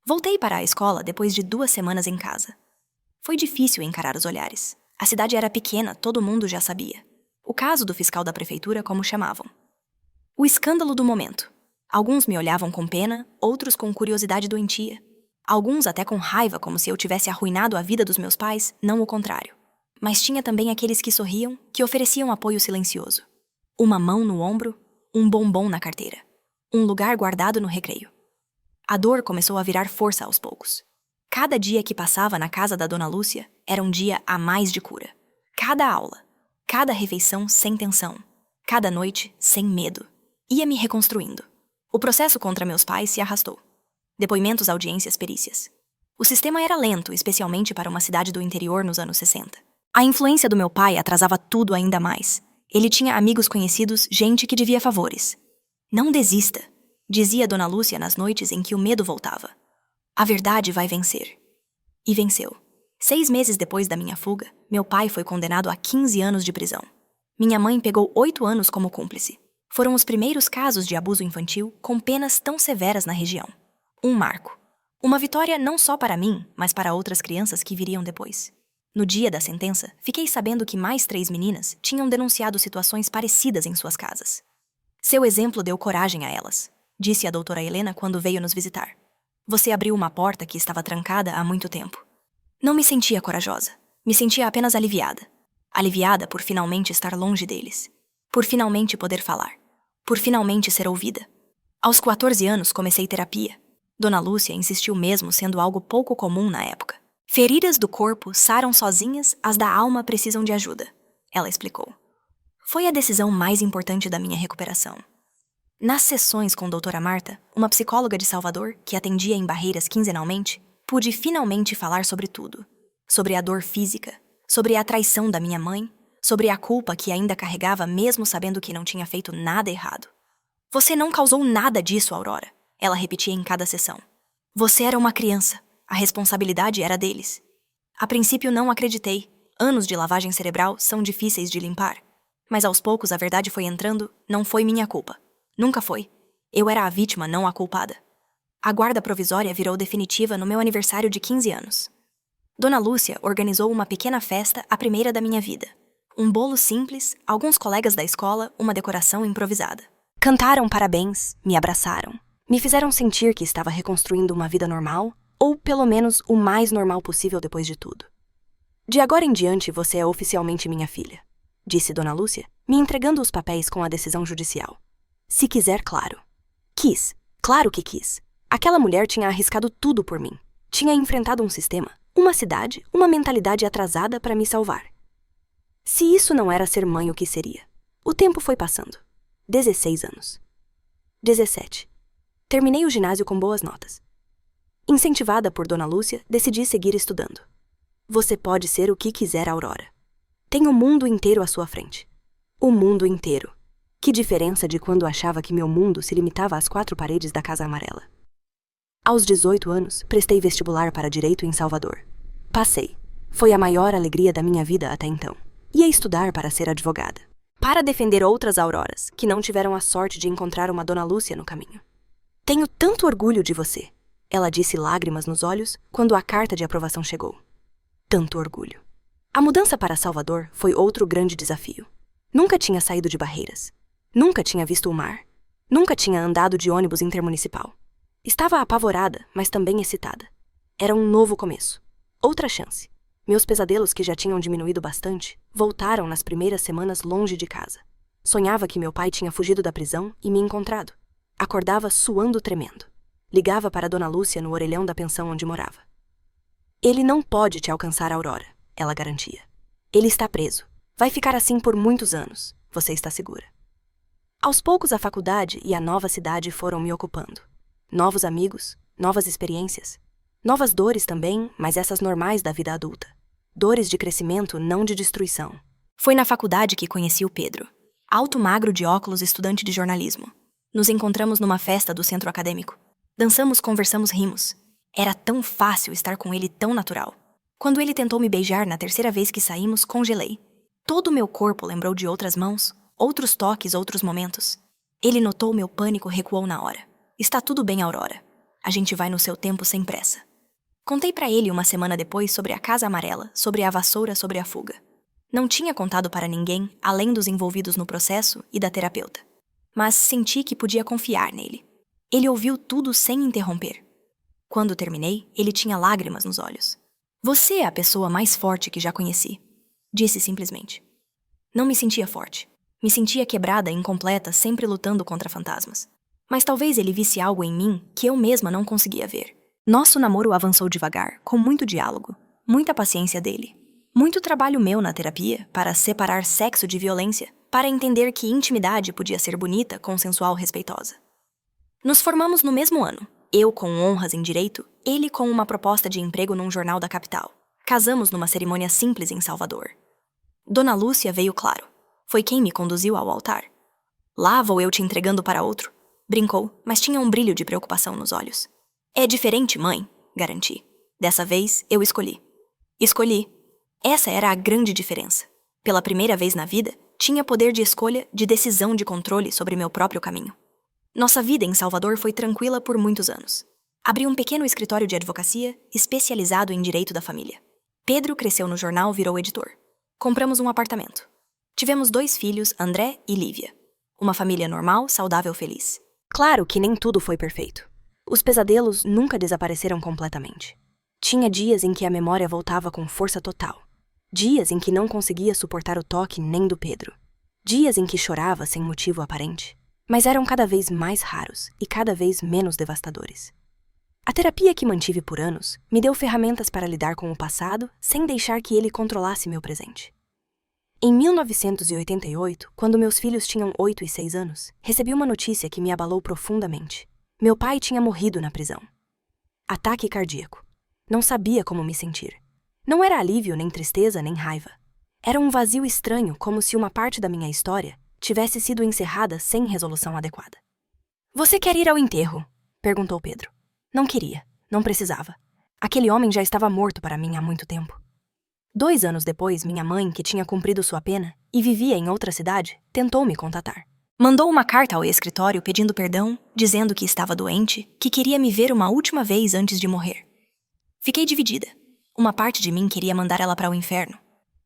Voltei para a escola depois de 2 semanas em casa. Foi difícil encarar os olhares. A cidade era pequena, todo mundo já sabia. O caso do fiscal da prefeitura, como chamavam. O escândalo do momento. Alguns me olhavam com pena, outros com curiosidade doentia. Alguns até com raiva, como se eu tivesse arruinado a vida dos meus pais, não o contrário. Mas tinha também aqueles que sorriam, que ofereciam apoio silencioso. Uma mão no ombro, um bombom na carteira. Um lugar guardado no recreio. A dor começou a virar força aos poucos. Cada dia que passava na casa da Dona Lúcia era um dia a mais de cura. Cada aula, cada refeição sem tensão, cada noite sem medo. Ia me reconstruindo. O processo contra meus pais se arrastou. Depoimentos, audiências, perícias. O sistema era lento, especialmente para uma cidade do interior nos anos 60. A influência do meu pai atrasava tudo ainda mais. Ele tinha amigos conhecidos, gente que devia favores. Não desista, dizia Dona Lúcia nas noites em que o medo voltava. A verdade vai vencer. E venceu. 6 meses depois da minha fuga, meu pai foi condenado a 15 anos de prisão. Minha mãe pegou 8 anos como cúmplice. Foram os primeiros casos de abuso infantil com penas tão severas na região. Um marco. Uma vitória não só para mim, mas para outras crianças que viriam depois. No dia da sentença, fiquei sabendo que mais 3 meninas tinham denunciado situações parecidas em suas casas. Seu exemplo deu coragem a elas, disse a doutora Helena quando veio nos visitar. Você abriu uma porta que estava trancada há muito tempo. Não me sentia corajosa. Me sentia apenas aliviada. Aliviada por finalmente estar longe deles. Por finalmente poder falar. Por finalmente ser ouvida. Aos 14 anos comecei terapia. Dona Lúcia insistiu mesmo, sendo algo pouco comum na época. Feridas do corpo saram sozinhas, as da alma precisam de ajuda, ela explicou. Foi a decisão mais importante da minha recuperação. Nas sessões com doutora Marta, uma psicóloga de Salvador, que atendia em Barreiras quinzenalmente, pude finalmente falar sobre tudo. Sobre a dor física, sobre a traição da minha mãe, sobre a culpa que ainda carregava mesmo sabendo que não tinha feito nada errado. Você não causou nada disso, Aurora, ela repetia em cada sessão. Você era uma criança. A responsabilidade era deles. A princípio não acreditei. Anos de lavagem cerebral são difíceis de limpar. Mas aos poucos a verdade foi entrando, não foi minha culpa. Nunca foi. Eu era a vítima, não a culpada. A guarda provisória virou definitiva no meu aniversário de 15 anos. Dona Lúcia organizou uma pequena festa, a primeira da minha vida. Um bolo simples, alguns colegas da escola, uma decoração improvisada. Cantaram parabéns, me abraçaram. Me fizeram sentir que estava reconstruindo uma vida normal, ou pelo menos o mais normal possível depois de tudo. De agora em diante você é oficialmente minha filha, disse Dona Lúcia, me entregando os papéis com a decisão judicial. Se quiser, claro. Quis, claro que quis. Aquela mulher tinha arriscado tudo por mim. Tinha enfrentado um sistema, uma cidade, uma mentalidade atrasada para me salvar. Se isso não era ser mãe, o que seria? O tempo foi passando. 16 anos. 17. Terminei o ginásio com boas notas. Incentivada por Dona Lúcia, decidi seguir estudando. Você pode ser o que quiser, Aurora. Tem o mundo inteiro à sua frente. O mundo inteiro. Que diferença de quando achava que meu mundo se limitava às 4 paredes da Casa Amarela. Aos 18 anos, prestei vestibular para Direito em Salvador. Passei. Foi a maior alegria da minha vida até então. Ia estudar para ser advogada. Para defender outras Auroras, que não tiveram a sorte de encontrar uma Dona Lúcia no caminho. Tenho tanto orgulho de você, ela disse, lágrimas nos olhos, quando a carta de aprovação chegou. Tanto orgulho. A mudança para Salvador foi outro grande desafio. Nunca tinha saído de Barreiras. Nunca tinha visto o mar. Nunca tinha andado de ônibus intermunicipal. Estava apavorada, mas também excitada. Era um novo começo. Outra chance. Meus pesadelos, que já tinham diminuído bastante, voltaram nas primeiras semanas longe de casa. Sonhava que meu pai tinha fugido da prisão e me encontrado. Acordava suando tremendo. Ligava para Dona Lúcia no orelhão da pensão onde morava. Ele não pode te alcançar, Aurora, ela garantia. Ele está preso. Vai ficar assim por muitos anos. Você está segura. Aos poucos a faculdade e a nova cidade foram me ocupando. Novos amigos, novas experiências. Novas dores também, mas essas normais da vida adulta. Dores de crescimento, não de destruição. Foi na faculdade que conheci o Pedro. Alto, magro, de óculos, estudante de jornalismo. Nos encontramos numa festa do centro acadêmico. Dançamos, conversamos, rimos. Era tão fácil estar com ele, tão natural. Quando ele tentou me beijar na terceira vez que saímos, congelei. Todo o meu corpo lembrou de outras mãos, outros toques, outros momentos. Ele notou meu pânico, recuou na hora. Está tudo bem, Aurora. A gente vai no seu tempo sem pressa. Contei para ele uma semana depois sobre a casa amarela, sobre a vassoura, sobre a fuga. Não tinha contado para ninguém, além dos envolvidos no processo e da terapeuta. Mas senti que podia confiar nele. Ele ouviu tudo sem interromper. Quando terminei, ele tinha lágrimas nos olhos. Você é a pessoa mais forte que já conheci, disse simplesmente. Não me sentia forte. Me sentia quebrada, incompleta, sempre lutando contra fantasmas. Mas talvez ele visse algo em mim que eu mesma não conseguia ver. Nosso namoro avançou devagar, com muito diálogo, muita paciência dele. Muito trabalho meu na terapia para separar sexo de violência, para entender que intimidade podia ser bonita, consensual, respeitosa. Nos formamos no mesmo ano, eu com honras em direito, ele com uma proposta de emprego num jornal da capital. Casamos numa cerimônia simples em Salvador. Dona Lúcia veio, claro. Foi quem me conduziu ao altar. Lá vou eu te entregando para outro. Brincou, mas tinha um brilho de preocupação nos olhos. É diferente, mãe, garanti. Dessa vez, eu escolhi. Escolhi. Essa era a grande diferença. Pela primeira vez na vida, tinha poder de escolha, de decisão, de controle sobre meu próprio caminho. Nossa vida em Salvador foi tranquila por muitos anos. Abri um pequeno escritório de advocacia especializado em direito da família. Pedro cresceu no jornal, virou editor. Compramos um apartamento. Tivemos 2 filhos, André e Lívia. Uma família normal, saudável, feliz. Claro que nem tudo foi perfeito. Os pesadelos nunca desapareceram completamente. Tinha dias em que a memória voltava com força total. Dias em que não conseguia suportar o toque nem do Pedro. Dias em que chorava sem motivo aparente. Mas eram cada vez mais raros e cada vez menos devastadores. A terapia que mantive por anos me deu ferramentas para lidar com o passado sem deixar que ele controlasse meu presente. Em 1988, quando meus filhos tinham 8 e 6 anos, recebi uma notícia que me abalou profundamente. Meu pai tinha morrido na prisão. Ataque cardíaco. Não sabia como me sentir. Não era alívio, nem tristeza, nem raiva. Era um vazio estranho, como se uma parte da minha história tivesse sido encerrada sem resolução adequada. Você quer ir ao enterro? Perguntou Pedro. Não queria, não precisava. Aquele homem já estava morto para mim há muito tempo. 2 anos depois, minha mãe, que tinha cumprido sua pena e vivia em outra cidade, tentou me contatar. Mandou uma carta ao escritório pedindo perdão, dizendo que estava doente, que queria me ver uma última vez antes de morrer. Fiquei dividida. Uma parte de mim queria mandar ela para o inferno.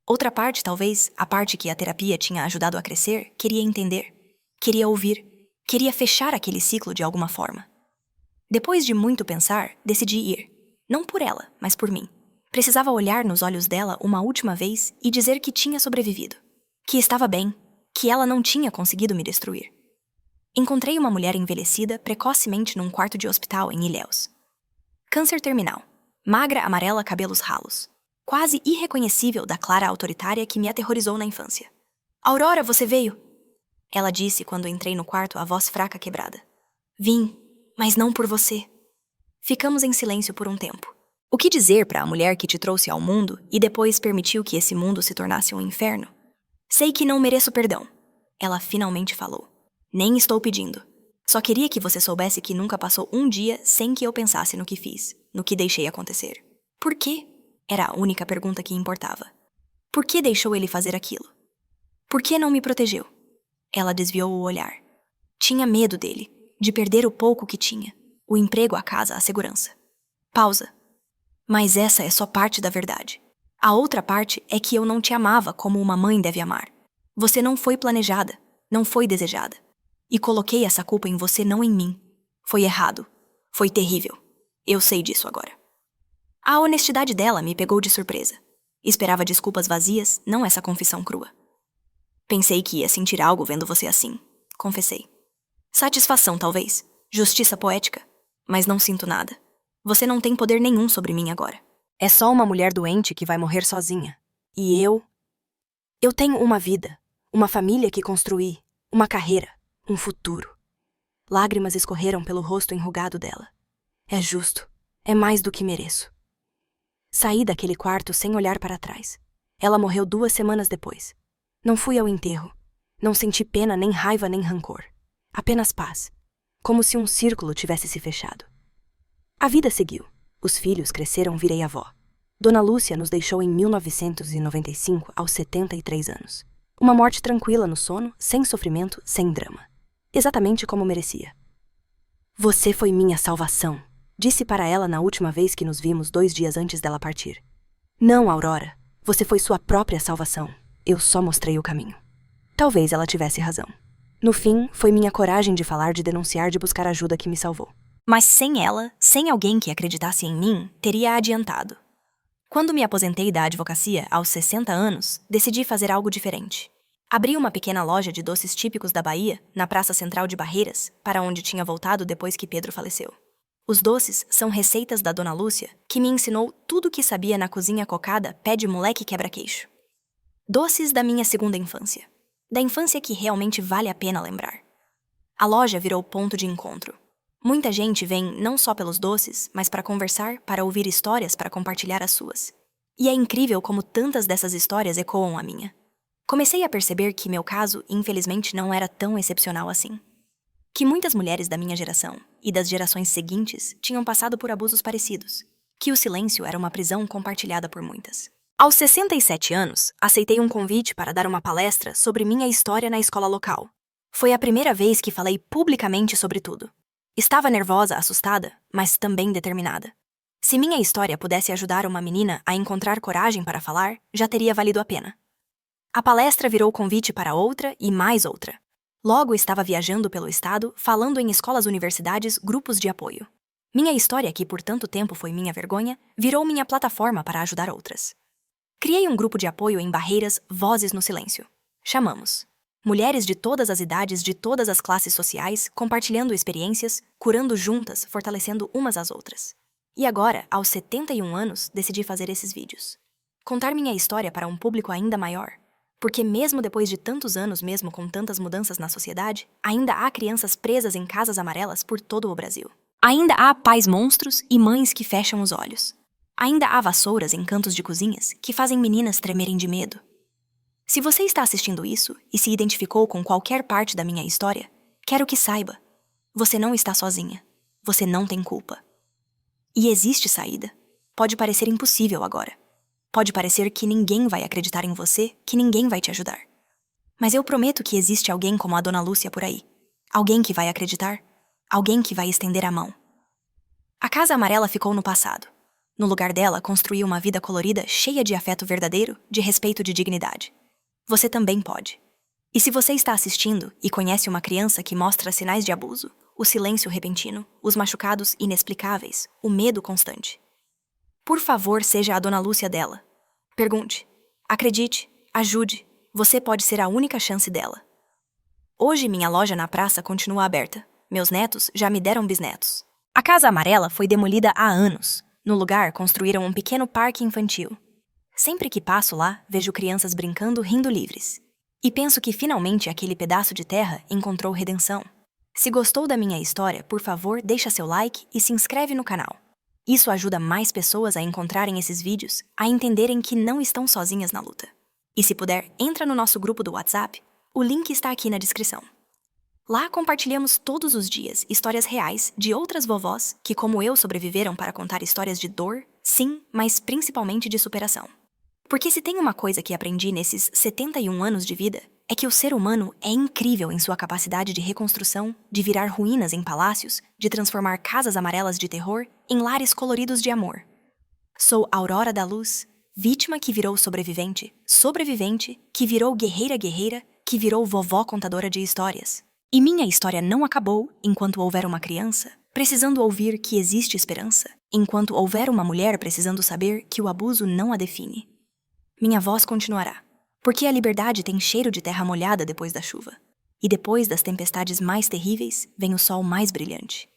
Outra parte, talvez, a parte que a terapia tinha ajudado a crescer, queria entender. Queria ouvir. Queria fechar aquele ciclo de alguma forma. Depois de muito pensar, decidi ir. Não por ela, mas por mim. Precisava olhar nos olhos dela uma última vez e dizer que tinha sobrevivido. Que estava bem. Que ela não tinha conseguido me destruir. Encontrei uma mulher envelhecida precocemente num quarto de hospital em Ilhéus. Câncer terminal. Magra, amarela, cabelos ralos. Quase irreconhecível da Clara autoritária que me aterrorizou na infância. Aurora, você veio! Ela disse quando entrei no quarto, a voz fraca quebrada. Vim, mas não por você. Ficamos em silêncio por um tempo. O que dizer para a mulher que te trouxe ao mundo e depois permitiu que esse mundo se tornasse um inferno? Sei que não mereço perdão. Ela finalmente falou. Nem estou pedindo. Só queria que você soubesse que nunca passou um dia sem que eu pensasse no que fiz, no que deixei acontecer. Por quê? Era a única pergunta que importava. Por que deixou ele fazer aquilo? Por que não me protegeu? Ela desviou o olhar. Tinha medo dele, de perder o pouco que tinha. O emprego, a casa, a segurança. Pausa. Mas essa é só parte da verdade. A outra parte é que eu não te amava como uma mãe deve amar. Você não foi planejada, não foi desejada. E coloquei essa culpa em você, não em mim. Foi errado. Foi terrível. Eu sei disso agora. A honestidade dela me pegou de surpresa. Esperava desculpas vazias, não essa confissão crua. Pensei que ia sentir algo vendo você assim. Confessei. Satisfação, talvez. Justiça poética. Mas não sinto nada. Você não tem poder nenhum sobre mim agora. É só uma mulher doente que vai morrer sozinha. E eu? Eu tenho uma vida, uma família que construí, uma carreira, um futuro. Lágrimas escorreram pelo rosto enrugado dela. É justo. É mais do que mereço. Saí daquele quarto sem olhar para trás. Ela morreu 2 semanas depois. Não fui ao enterro. Não senti pena, nem raiva, nem rancor. Apenas paz. Como se um círculo tivesse se fechado. A vida seguiu. Os filhos cresceram, virei avó. Dona Lúcia nos deixou em 1995, aos 73 anos. Uma morte tranquila no sono, sem sofrimento, sem drama. Exatamente como merecia. Você foi minha salvação, disse para ela na última vez que nos vimos 2 dias antes dela partir. Não, Aurora. Você foi sua própria salvação. Eu só mostrei o caminho. Talvez ela tivesse razão. No fim, foi minha coragem de falar, de denunciar, de buscar ajuda que me salvou. Mas sem ela, sem alguém que acreditasse em mim, teria adiantado. Quando me aposentei da advocacia, aos 60 anos, decidi fazer algo diferente. Abri uma pequena loja de doces típicos da Bahia, na Praça Central de Barreiras, para onde tinha voltado depois que Pedro faleceu. Os doces são receitas da Dona Lúcia, que me ensinou tudo o que sabia na cozinha cocada pé de moleque quebra-queixo. Doces da minha segunda infância. Da infância que realmente vale a pena lembrar. A loja virou ponto de encontro. Muita gente vem não só pelos doces, mas para conversar, para ouvir histórias, para compartilhar as suas. E é incrível como tantas dessas histórias ecoam a minha. Comecei a perceber que meu caso, infelizmente, não era tão excepcional assim. Que muitas mulheres da minha geração e das gerações seguintes tinham passado por abusos parecidos. Que o silêncio era uma prisão compartilhada por muitas. Aos 67 anos, aceitei um convite para dar uma palestra sobre minha história na escola local. Foi a primeira vez que falei publicamente sobre tudo. Estava nervosa, assustada, mas também determinada. Se minha história pudesse ajudar uma menina a encontrar coragem para falar, já teria valido a pena. A palestra virou convite para outra e mais outra. Logo estava viajando pelo estado, falando em escolas, universidades, grupos de apoio. Minha história, que por tanto tempo foi minha vergonha, virou minha plataforma para ajudar outras. Criei um grupo de apoio em Barreiras, Vozes no Silêncio. Chamamos mulheres de todas as idades, de todas as classes sociais, compartilhando experiências, curando juntas, fortalecendo umas às outras. E agora, aos 71 anos, decidi fazer esses vídeos. Contar minha história para um público ainda maior. Porque mesmo depois de tantos anos, mesmo com tantas mudanças na sociedade, ainda há crianças presas em casas amarelas por todo o Brasil. Ainda há pais monstros e mães que fecham os olhos. Ainda há vassouras em cantos de cozinhas que fazem meninas tremerem de medo. Se você está assistindo isso e se identificou com qualquer parte da minha história, quero que saiba, você não está sozinha. Você não tem culpa. E existe saída. Pode parecer impossível agora. Pode parecer que ninguém vai acreditar em você, que ninguém vai te ajudar. Mas eu prometo que existe alguém como a Dona Lúcia por aí. Alguém que vai acreditar. Alguém que vai estender a mão. A Casa Amarela ficou no passado. No lugar dela, construí uma vida colorida, cheia de afeto verdadeiro, de respeito, de dignidade. Você também pode. E se você está assistindo e conhece uma criança que mostra sinais de abuso, o silêncio repentino, os machucados inexplicáveis, o medo constante, por favor, seja a Dona Lúcia dela. Pergunte, acredite, ajude, você pode ser a única chance dela. Hoje minha loja na praça continua aberta. Meus netos já me deram bisnetos. A Casa Amarela foi demolida há anos. No lugar, construíram um pequeno parque infantil. Sempre que passo lá, vejo crianças brincando, rindo livres. E penso que finalmente aquele pedaço de terra encontrou redenção. Se gostou da minha história, por favor, deixa seu like e se inscreve no canal. Isso ajuda mais pessoas a encontrarem esses vídeos, a entenderem que não estão sozinhas na luta. E se puder, entra no nosso grupo do WhatsApp, o link está aqui na descrição. Lá compartilhamos todos os dias histórias reais de outras vovós que, como eu, sobreviveram para contar histórias de dor, sim, mas principalmente de superação. Porque se tem uma coisa que aprendi nesses 71 anos de vida, é que o ser humano é incrível em sua capacidade de reconstrução, de virar ruínas em palácios, de transformar casas amarelas de terror em lares coloridos de amor. Sou Aurora da Luz, vítima que virou sobrevivente, sobrevivente que virou guerreira, que virou vovó contadora de histórias. E minha história não acabou enquanto houver uma criança precisando ouvir que existe esperança, enquanto houver uma mulher precisando saber que o abuso não a define. Minha voz continuará, porque a liberdade tem cheiro de terra molhada depois da chuva. E depois das tempestades mais terríveis, vem o sol mais brilhante.